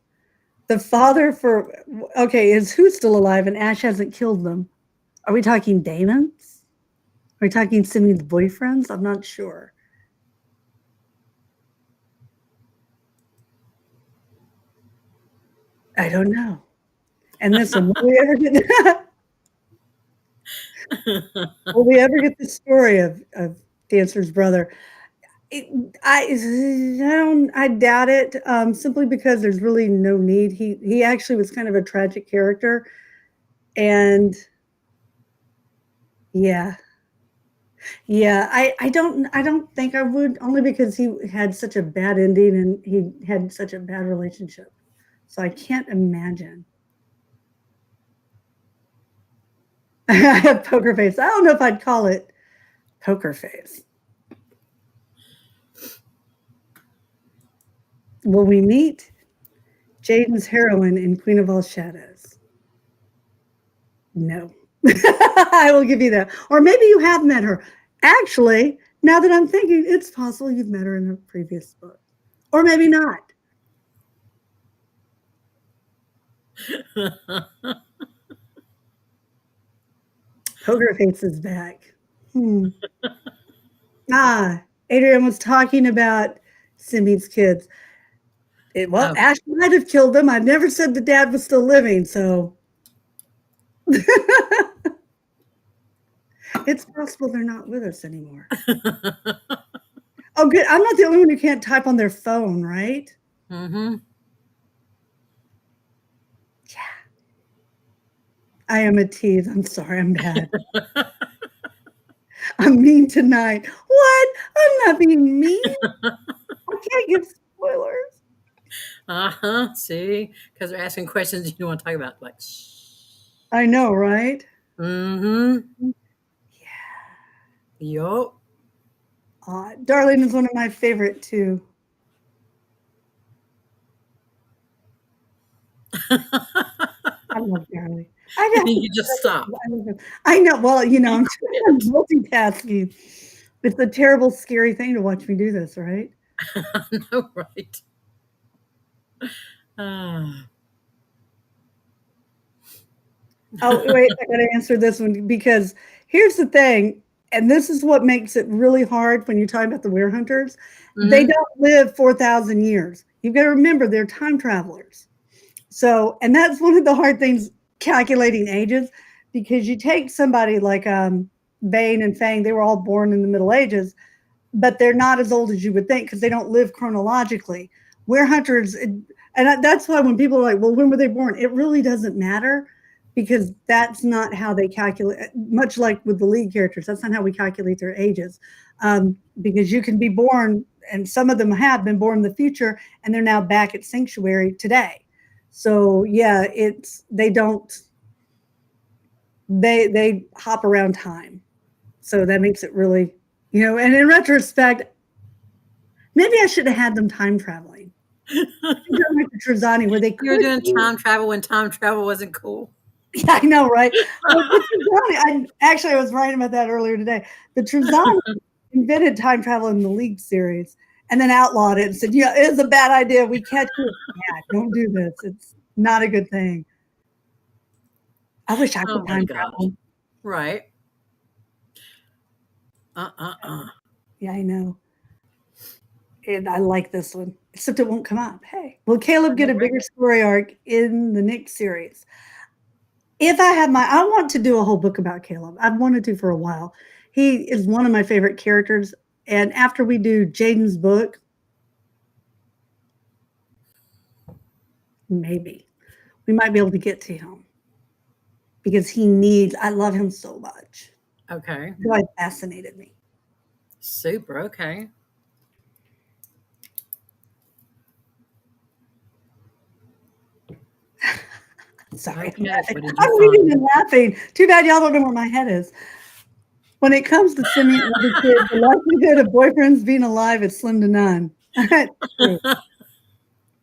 the father for, okay, is who still alive and Ash hasn't killed them? Are we talking Damon's? Are we talking Simi's boyfriends? I'm not sure. I don't know. And listen, will we ever get the story of Dancer's brother? I doubt it. Simply because there's really no need. He actually was kind of a tragic character, and yeah. I don't think I would, only because he had such a bad ending and he had such a bad relationship. So I can't imagine. I have poker face. I don't know if I'd call it poker face. Will we meet Jaden's heroine in Queen of All Shadows? No. I will give you that. Or maybe you have met her. Actually, now that I'm thinking, it's possible you've met her in a previous book. Or maybe not. Poker Face is back. Adrian was talking about Simi's kids. Ash might have killed them. I've never said the dad was still living, so it's possible they're not with us anymore. Oh, good. I'm not the only one who can't type on their phone, right? Mm-hmm. Yeah. I am a tease. I'm sorry. I'm bad. I'm mean tonight. What? I'm not being mean. I can't give spoilers. See? Because they're asking questions you don't want to talk about. Like, shh. I know, right? Mm-hmm. Yeah. Yup. Darling is one of my favorite, too. I love Darling. You just stop. I know. Well, I'm multitasking. It's a terrible, scary thing to watch me do this, right? I know, right? Oh, wait, I got to answer this one, because here's the thing, and this is what makes it really hard when you talk about the werehunters. They don't live 4,000 years. You've got to remember they're time travelers. So, and that's one of the hard things, calculating ages, because you take somebody like Bane and Fang, they were all born in the Middle Ages, but they're not as old as you would think because they don't live chronologically. Werehunters, and that's why when people are like, well, when were they born? It really doesn't matter, because that's not how they calculate, much like with the lead characters. That's not how we calculate their ages, because you can be born, and some of them have been born in the future, and they're now back at Sanctuary today. So yeah, they hop around time. So that makes it really, and in retrospect, maybe I should have had them time traveling. Like Trezani, where they you were doing time travel when time travel wasn't cool. Yeah, I know, right? I was writing about that earlier today. The Trezani invented time travel in the League series and then outlawed it and said, it's a bad idea. We catch you. Yeah, don't do this. It's not a good thing. I wish I could time travel. Right. Yeah, I know. And I like this one, except it won't come up. Hey, will Caleb get a bigger story arc in the next series? If I want to do a whole book about Caleb. I've wanted to for a while. He is one of my favorite characters. And after we do Jaden's book, maybe we might be able to get to him, because I love him so much. Okay. He fascinated me. Super. Okay. Sorry, I'm Okay. laughing. What did you I'm reading find? and laughing. Too bad y'all don't know where my head is. When it comes to sending older kids, the likelihood of boyfriends being alive is slim to none. True.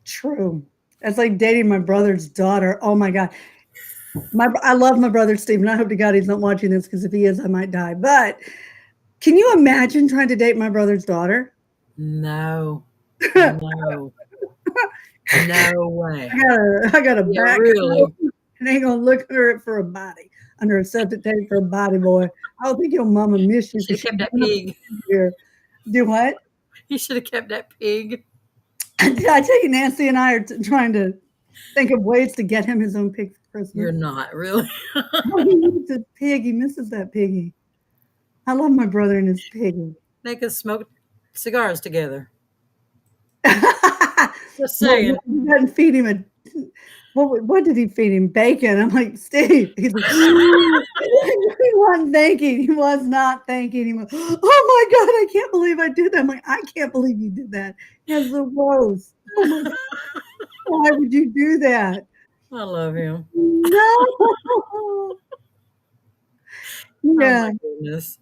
True. It's like dating my brother's daughter. Oh my God. I love my brother Stephen. I hope to God he's not watching this because if he is, I might die. But can you imagine trying to date my brother's daughter? No. No. No way. I got a Yeah, back really. and ain't gonna look under it for a body, under a septic tank for a body, boy. I don't think your mama missed You you should because have kept she's that coming up pig. here. Do what? You should have kept that pig. Did I tell you Nancy and I are trying to think of ways to get him his own pig for You're Christmas? not really. Oh, he needs his pig. He misses that piggy. I love my brother and his piggy. They could smoke cigars together. Just Well, saying. he doesn't feed him a what did he feed him? Bacon. I'm like, Steve. He's like, he wasn't thinking. He was not thinking. He was, oh my God, I can't believe I did that. I'm like, I can't believe you did that. He has the roast. Oh my God, why would you do that? I love him. No. Oh my Yeah. goodness.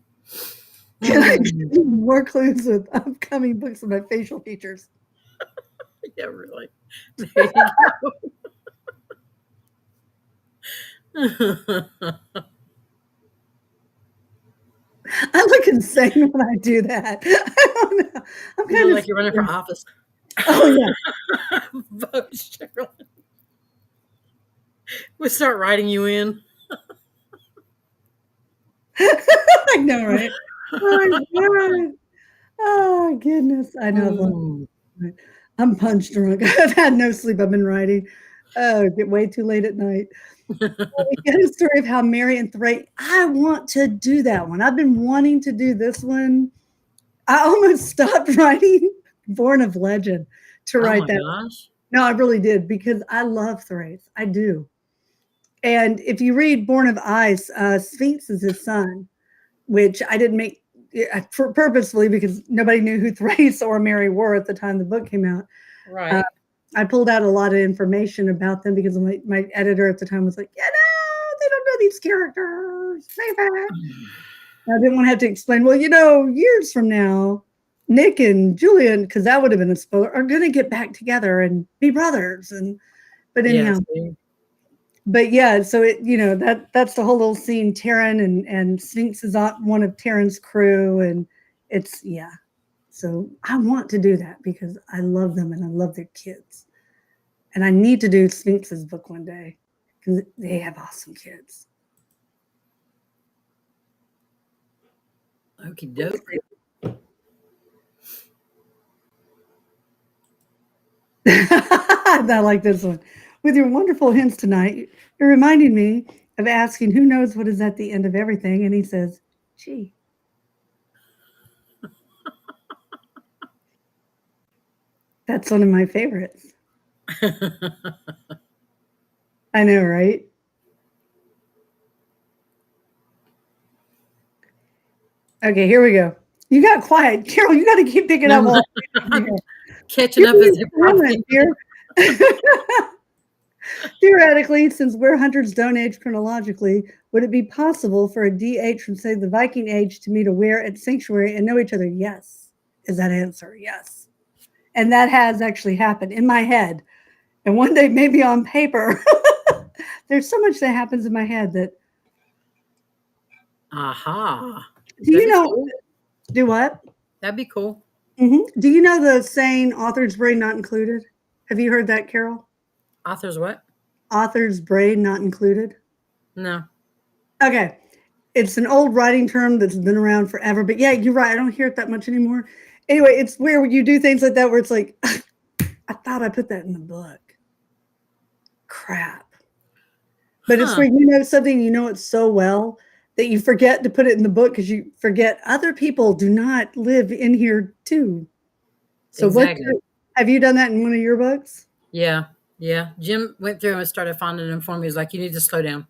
Can I Mm, give you more clues with upcoming books of my facial features? yeah, really. There you go. I look insane when I do that. I don't know. I'm You kind look of like you're running for office. oh yeah. Vote Sherrily. We'll start writing you in. I know, right? Oh my God. Oh goodness. I know. Mm. I'm punch drunk. I've had no sleep. I've been writing. Oh, get way too late at night. We get a story of how Mary and Thray. I want to do that one. I've been wanting to do this one. I almost stopped writing Born of Legend to Oh write my that. gosh. No, I really did because I love Thrace. I do. And if you read Born of Ice, Sphinx is his son, which I didn't make purposefully because nobody knew who Thrace or Mary were at the time the book came out. Right. I pulled out a lot of information about them because my editor at the time was like, yeah, no, they don't know these characters. I didn't want to have to explain, well, years from now, Nick and Julian, because that would have been a spoiler, are going to get back together and be brothers. But anyhow, Yes. but yeah, so that's the whole little scene. Taryn and Sphinx is on one of Taryn's crew, and it's yeah. So I want to do that because I love them and I love their kids, and I need to do Sphinx's book one day because they have awesome kids. Okie doke. I like this one. With your wonderful hints tonight, you're reminding me of asking who knows what is at the end of everything, and he says, "Gee." That's one of my favorites. I know, right? Okay, here we go. You got quiet. Carol, you got to keep picking up all Catching up as they probably. Theoretically, since we're hunters don't age chronologically, would it be possible for a DH from, say, the Viking age to meet a were at Sanctuary and know each other? Yes, is that answer. Yes. And that has actually happened in my head. And one day, maybe on paper, there's so much that happens in my head that. Aha. Do you know? Cool. Do what? That'd be cool. Mm-hmm. Do you know the saying, author's brain not included? Have you heard that, Carol? Author's what? Author's brain not included. No. Okay. It's an old writing term that's been around forever. But yeah, you're right. I don't hear it that much anymore. Anyway, it's where you do things like that where it's like, I thought I put that in the book. Crap. But it's where you know something, you know it so well that you forget to put it in the book because you forget other people do not live in here too. So exactly. Have you done that in one of your books? Yeah. Yeah. Jim went through and started finding them for me. He's like, you need to slow down.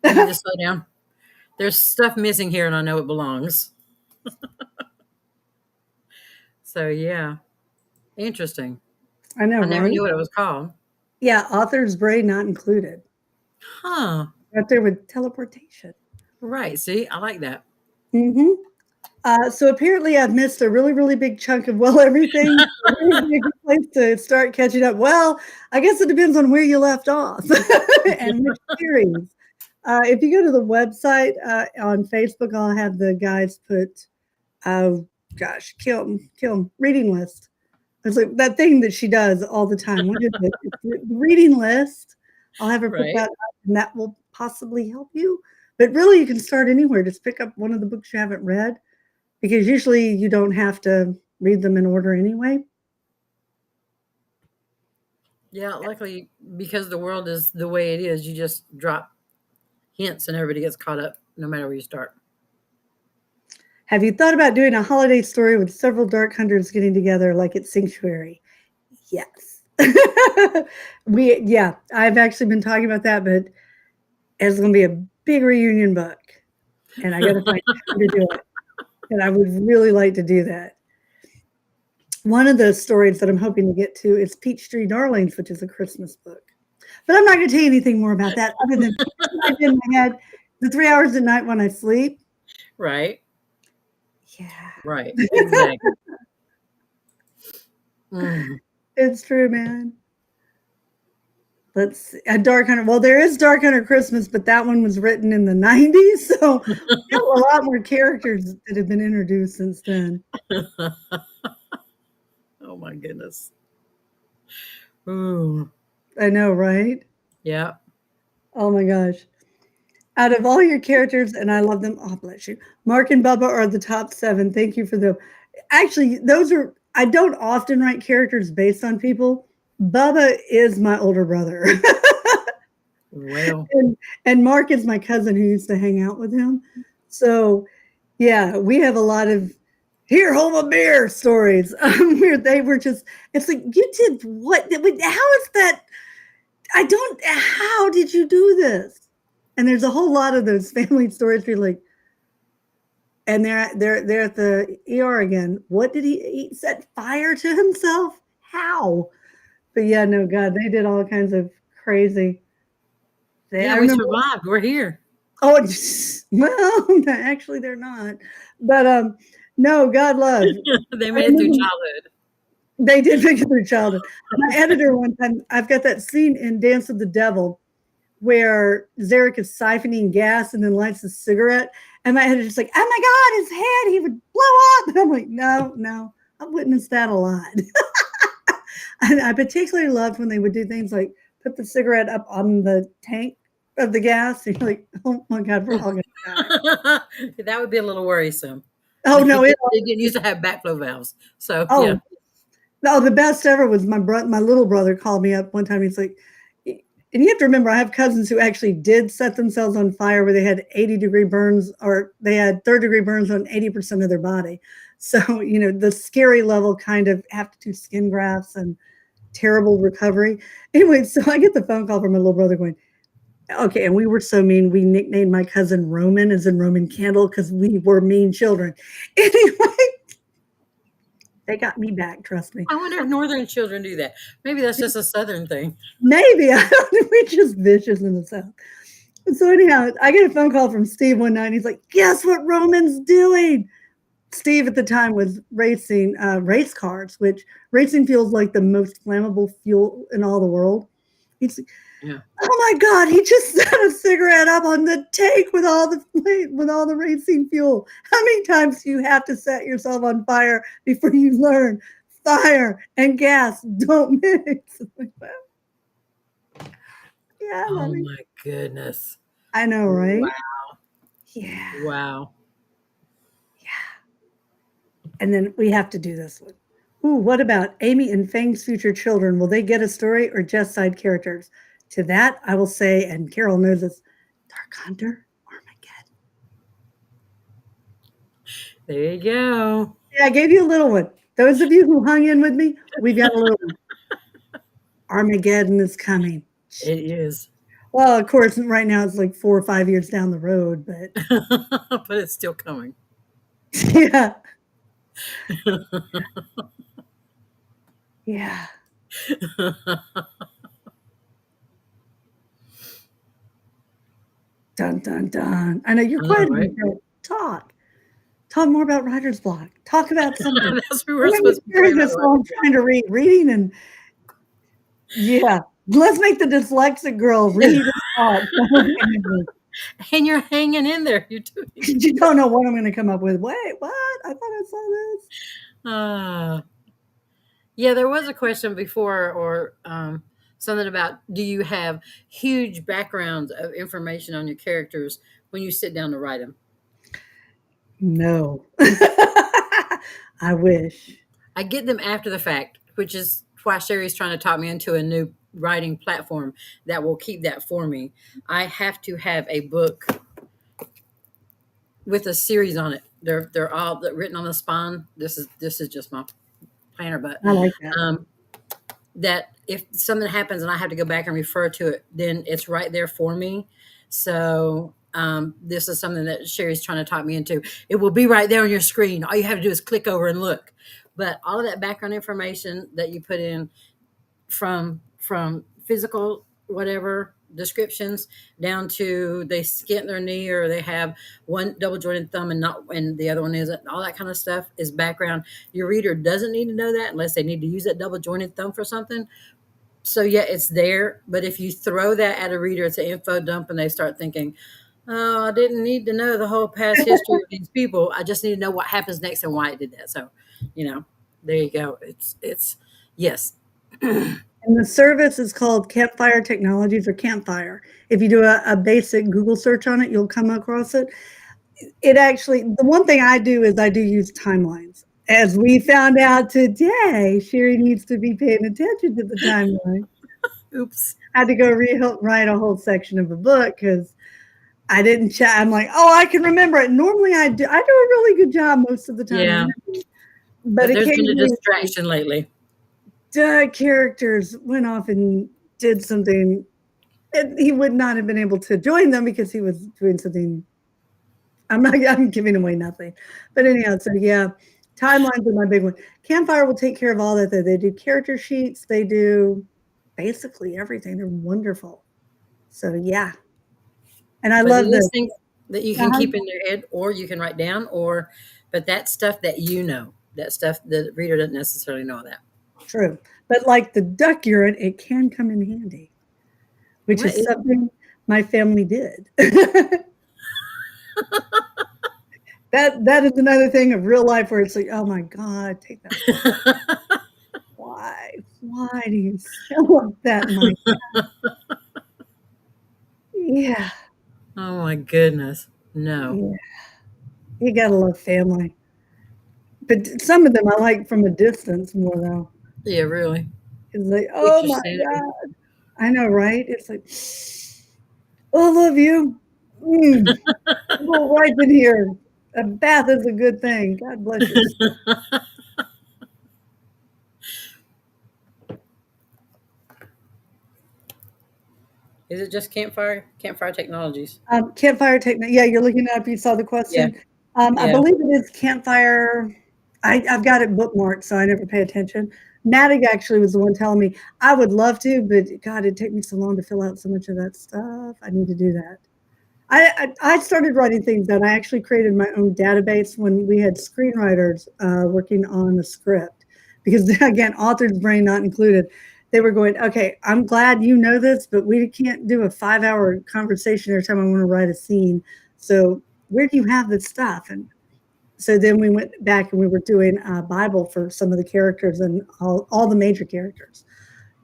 You need to slow down. There's stuff missing here and I know it belongs. So yeah, interesting. I know, I never right? knew what it was called. Yeah, author's brain not included. Huh. Right there with teleportation. Right. See, I like that. Hmm. So apparently I've missed a really, really big chunk of, well, everything. Where's a good place to start catching up? Well, I guess it depends on where you left off and which series. If you go to the website on Facebook, I'll have the guys put, oh gosh, kill 'em, reading list. It's like that thing that she does all the time. What is it? It's the reading list. I'll have her put Right. that up, and that will possibly help you. But really, you can start anywhere. Just pick up one of the books you haven't read, because usually you don't have to read them in order anyway. Yeah. Luckily, because the world is the way it is, you just drop hints and everybody gets caught up no matter where you start. Have you thought about doing a holiday story with several dark hunters getting together like at Sanctuary? Yes. Yeah, I've actually been talking about that, but it's going to be a big reunion book, and I got to find time to do it. And I would really like to do that. One of the stories that I'm hoping to get to is Peachtree Darlings, which is a Christmas book. But I'm not going to tell you anything more about that other than in my head the 3 hours at night when I sleep. Right. Yeah. Right. Exactly. Mm. It's true, man. Let's see. A Dark Hunter. Well, there is Dark Hunter Christmas, but that one was written in the 90s. So we have a lot more characters that have been introduced since then. Oh my goodness. Ooh. I know, right? Yeah. Oh my gosh. Out of all your characters, and I love them, oh bless you. Mark and Bubba are the top 7. Thank you for them. Actually, those are, I don't often write characters based on people. Bubba is my older brother. Well. And Mark is my cousin who used to hang out with him. So yeah, we have a lot of here, hold a beer stories. Where they were just, it's like, you did what? How is that? How did you do this? And there's a whole lot of those family stories where you're like, and they're at the ER again. What did he set fire to himself? How? But yeah, no, God, they did all kinds of crazy. Yeah, I we remember. survived. We're here. Oh, well, actually, they're not. But no, God love. They made it through childhood. They did make it through childhood. My editor one time, I've got that scene in Dance with the Devil where Zarek is siphoning gas and then lights a cigarette. And my editor's like, oh my God, his head, he would blow up. And I'm like, no, I've witnessed that a lot. And I particularly loved when they would do things like put the cigarette up on the tank of the gas. And you're like, oh my God, we're all going to die. That would be a little worrisome. Oh, no. They didn't used to have backflow valves. So, Oh, yeah. No, the best ever was my little brother called me up one time. He's like, and you have to remember, I have cousins who actually did set themselves on fire where they had 80-degree burns, or they had third-degree burns on 80% of their body. So, the scary level kind of have to do skin grafts and terrible recovery. Anyway, so I get the phone call from my little brother going, okay, and we were so mean, we nicknamed my cousin Roman, as in Roman candle, because we were mean children. Anyway, they got me back, trust me. I wonder if northern children do that. Maybe that's just a southern thing. Maybe. I don't know. We're just vicious in the South. So anyhow, I get a phone call from Steve one night. He's like, guess what Roman's doing? Steve at the time was racing race cars, which racing feels like the most flammable fuel in all the world. He's like, Yeah. oh my God, he just set a cigarette up on the tank with all the racing fuel. How many times do you have to set yourself on fire before you learn fire and gas don't mix? Yeah, Oh my goodness. I know, right? Wow. Yeah. Wow. Yeah. And then we have to do this one. Ooh, what about Amy and Fang's future children? Will they get a story or just side characters? To that, I will say, and Carol knows this, Dark Hunter, Armageddon. There you go. Yeah, I gave you a little one. Those of you who hung in with me, we've got a little one. Armageddon is coming. It is. Well, of course, right now it's like 4 or 5 years down the road, but but it's still coming. yeah. Yeah. Dun, dun, dun. I know you're quiet. Right? Talk. Talk more about writer's block. Talk about something. That's what we were supposed to be During talking this about. while I'm trying to read. Reading and yeah. Let's make the dyslexic girl read and talk. And you're hanging in there. You're doing. You don't know what I'm going to come up with. Wait, what? I thought I saw this. Yeah, there was a question before, or something about, do you have huge backgrounds of information on your characters when you sit down to write them? No. I wish. I get them after the fact, which is why Sherry's trying to talk me into a new writing platform that will keep that for me. I have to have a book with a series on it. They're all written on the spine. This is just my planner, but I like that. That if something happens and I have to go back and refer to it, then it's right there for me. So this is something that Sherry's trying to talk me into. It will be right there on your screen. All you have to do is click over and look. But all of that background information that you put in from physical whatever descriptions down to they skint their knee or they have one double jointed thumb and the other one isn't, all that kind of stuff is background. Your reader doesn't need to know that unless they need to use that double jointed thumb for something. So yeah, it's there. But if you throw that at a reader, it's an info dump and they start thinking, oh, I didn't need to know the whole past history of these people. I just need to know what happens next and why it did that. So, there you go. It's yes. And the service is called Campfire Technologies or Campfire. If you do a basic Google search on it, you'll come across it. It actually, the one thing I do is I do use timelines. As we found out today, Sherry needs to be paying attention to the timeline. Oops. I had to go write a whole section of a book because I didn't chat. I'm like, oh, I can remember it. Normally I do a really good job most of the time. Yeah. But there's been a distraction lately. Characters went off and did something. He would not have been able to join them because he was doing something. I'm giving away nothing. But anyhow, so yeah, timelines are my big one. Campfire will take care of all that. They do character sheets. They do basically everything. They're wonderful. So yeah. And I love this. Things that you can keep in your head or you can write down but that stuff that that stuff the reader doesn't necessarily know that. True. But like the duck urine, it can come in handy, which is something my family did. That is another thing of real life where it's like, oh my God, take that. Why do you sell that, my God? Yeah. Oh my goodness. No. Yeah. You gotta love family. But some of them I like from a distance more though. Yeah, really. It's like, oh my God. I know, right? It's like, oh, I love you. Well, right in here. A bath is a good thing. God bless you. Is it just Campfire Technologies? Campfire Technology. Yeah, you're looking it up. You saw the question. Yeah. I believe it is Campfire. I've got it bookmarked, so I never pay attention. Madaug actually was the one telling me I would love to, but God, it'd take me so long to fill out so much of that stuff. I need to do that. I started writing things that I actually created my own database when we had screenwriters working on the script, because again, author's brain not included. They were going, okay, I'm glad you know this, but we can't do a 5-hour conversation every time I want to write a scene. So where do you have this stuff? And so then we went back and we were doing a Bible for some of the characters and all the major characters.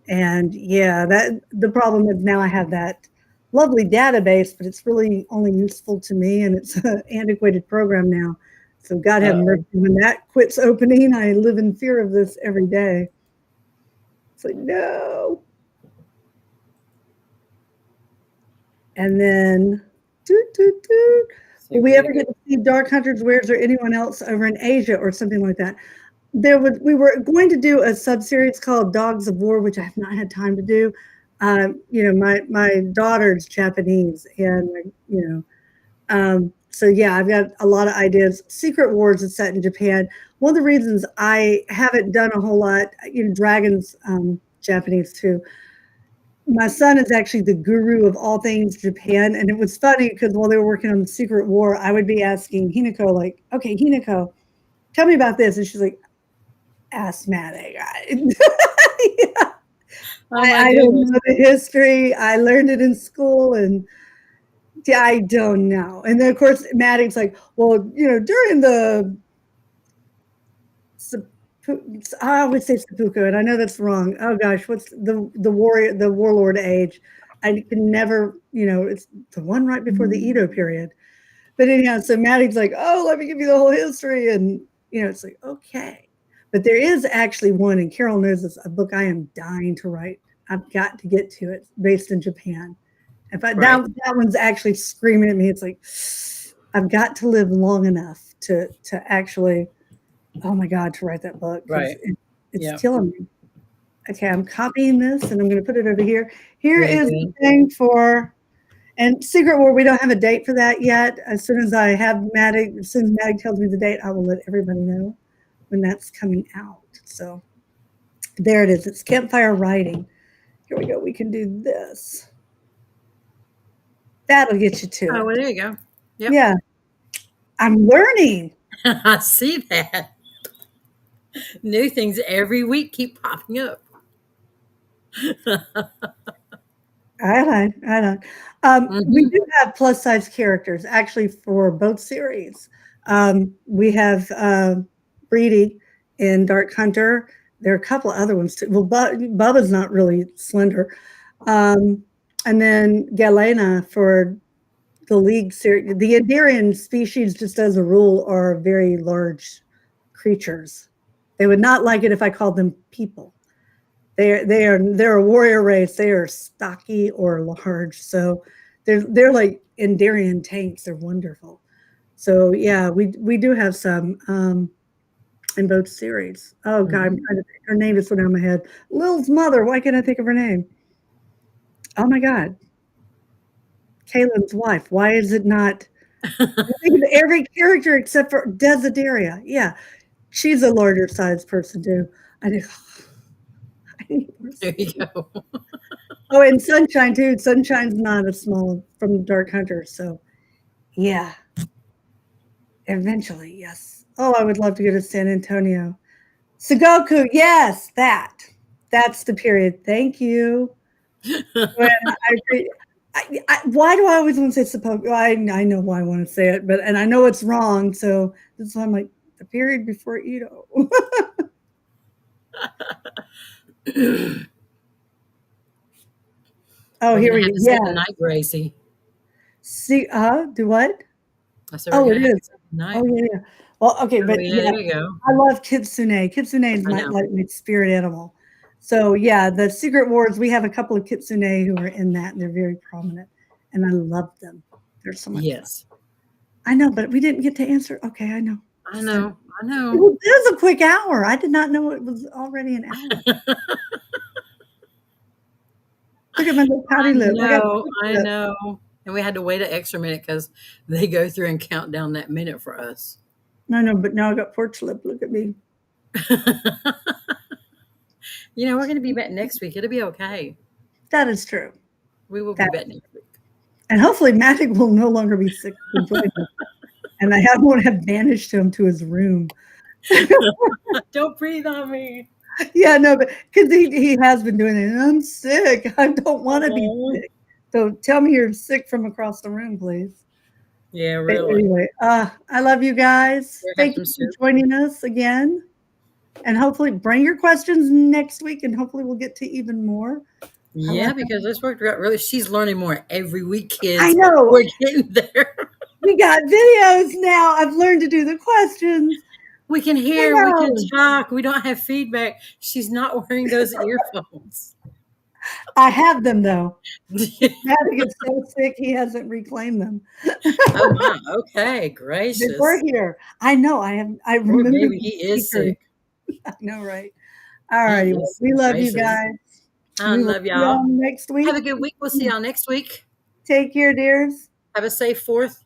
And yeah, the problem is now I have that lovely database, but it's really only useful to me, and it's an antiquated program now. So God have mercy, when that quits opening, I live in fear of this every day. It's like, no. And then, will we ever get to see Dark Hunters? Where's there anyone else over in Asia or something like that? We were going to do a sub-series called Dogs of War, which I have not had time to do. My daughter's Japanese, and So yeah, I've got a lot of ideas. Secret Wars is set in Japan. One of the reasons I haven't done a whole lot, dragons, Japanese too. My son is actually the guru of all things Japan, and it was funny because while they were working on the Secret War, I would be asking Hinako, like, "Okay, Hinako, tell me about this," and she's like, "Asthmatic." Yeah. Oh my I don't goodness. know the history. I learned it in school, and I don't know. And then of course, Maddox like, well, during the I would say seppuku, and I know that's wrong. Oh gosh, what's the warlord age? I can never, it's the one right before the Edo period. But anyhow, so Maddie's like, oh, let me give you the whole history, and it's like, okay. But there is actually one, and Carol knows this, a book I am dying to write. I've got to get to it, based in Japan. If I, Right. that one's actually screaming at me. It's like, I've got to live long enough to actually, oh my God, to write that book, because Right. it's Yeah. killing me. Okay, I'm copying this and I'm going to put it over here. Here Very is good. the thing for, and Secret War, we don't have a date for that yet. As soon as I have Maddie, as soon as Maddie tells me the date, I will let everybody know when that's coming out. So there it is. It's campfire writing. Here we go. We can do this. That'll get you to Oh, it. well, there you go. Yep. Yeah. I'm learning. I see that. New things every week keep popping up. I know. We do have plus size characters actually for both series. We have Breedy in Dark Hunter. There are a couple of other ones too. Well, Bubba's not really slender. And then Galena for the League series. The Enderian species, just as a rule, are very large creatures. They would not like it if I called them people. They're a warrior race. They are stocky or large. So they're like Enderian tanks. They're wonderful. So yeah, we do have some in both series. Oh God, I'm trying to think. Her name just went out of my head. Lil's mother. Why can't I think of her name? Oh my God, Kaylin's wife. Why is it not? I think of every character except for Desideria. Yeah, she's a larger size person too. I do. There you go. Oh, and Sunshine too. Sunshine's not as small from Dark Hunter. So, yeah, eventually, yes. Oh, I would love to go to San Antonio. Sugoku, yes, that's the period. Thank you. Well, why do I always want to say Sugoku? I know why I want to say it, and I know it's wrong. So this is why I'm like the period before Edo. Oh, here we go. Say Yeah. goodnight, Gracie. See, do what? I said, Oh, we're it gonna have to is. say goodnight. Oh, yeah, yeah. Well, okay, Oh, but yeah, yeah, there you go. I love Kitsune. Kitsune is I my know. like my spirit animal. So yeah, the Secret Wars, we have a couple of Kitsune who are in that, and they're very prominent, and I love them. They're so much fun. Yes. I know, but we didn't get to answer. Okay, I know. I know. I know. It was a quick hour. I did not know it was already an hour. Look at my little I pouty lip. I know. And we had to wait an extra minute because they go through and count down that minute for us. No, but now I got porch lip. Look at me. We're going to be back next week. It'll be okay. That is true. We will be back next week. And hopefully Magic will no longer be sick to join us. And I won't have banished him to his room. Don't breathe on me. Yeah, no, but because he has been doing it. I'm sick. I don't want to be sick. So tell me you're sick from across the room, please. Yeah, But really. anyway, I love you guys. Thank you for joining us again. And hopefully bring your questions next week, and hopefully we'll get to even more. Yeah, because this worked out really. She's learning more every week, kids. I know. We're getting there. We got videos now. I've learned to do the questions. We can hear, we can talk. We don't have feedback. She's not wearing those earphones. I have them though. Maddie gets so sick he hasn't reclaimed them. Oh my, okay, gracious. We're here. I know. I remember. Maybe he is sick. I know, right? All righty. Well, we love you guys. I love y'all. Next week. Have a good week. We'll see y'all next week. Take care, dears. Have a safe 4th.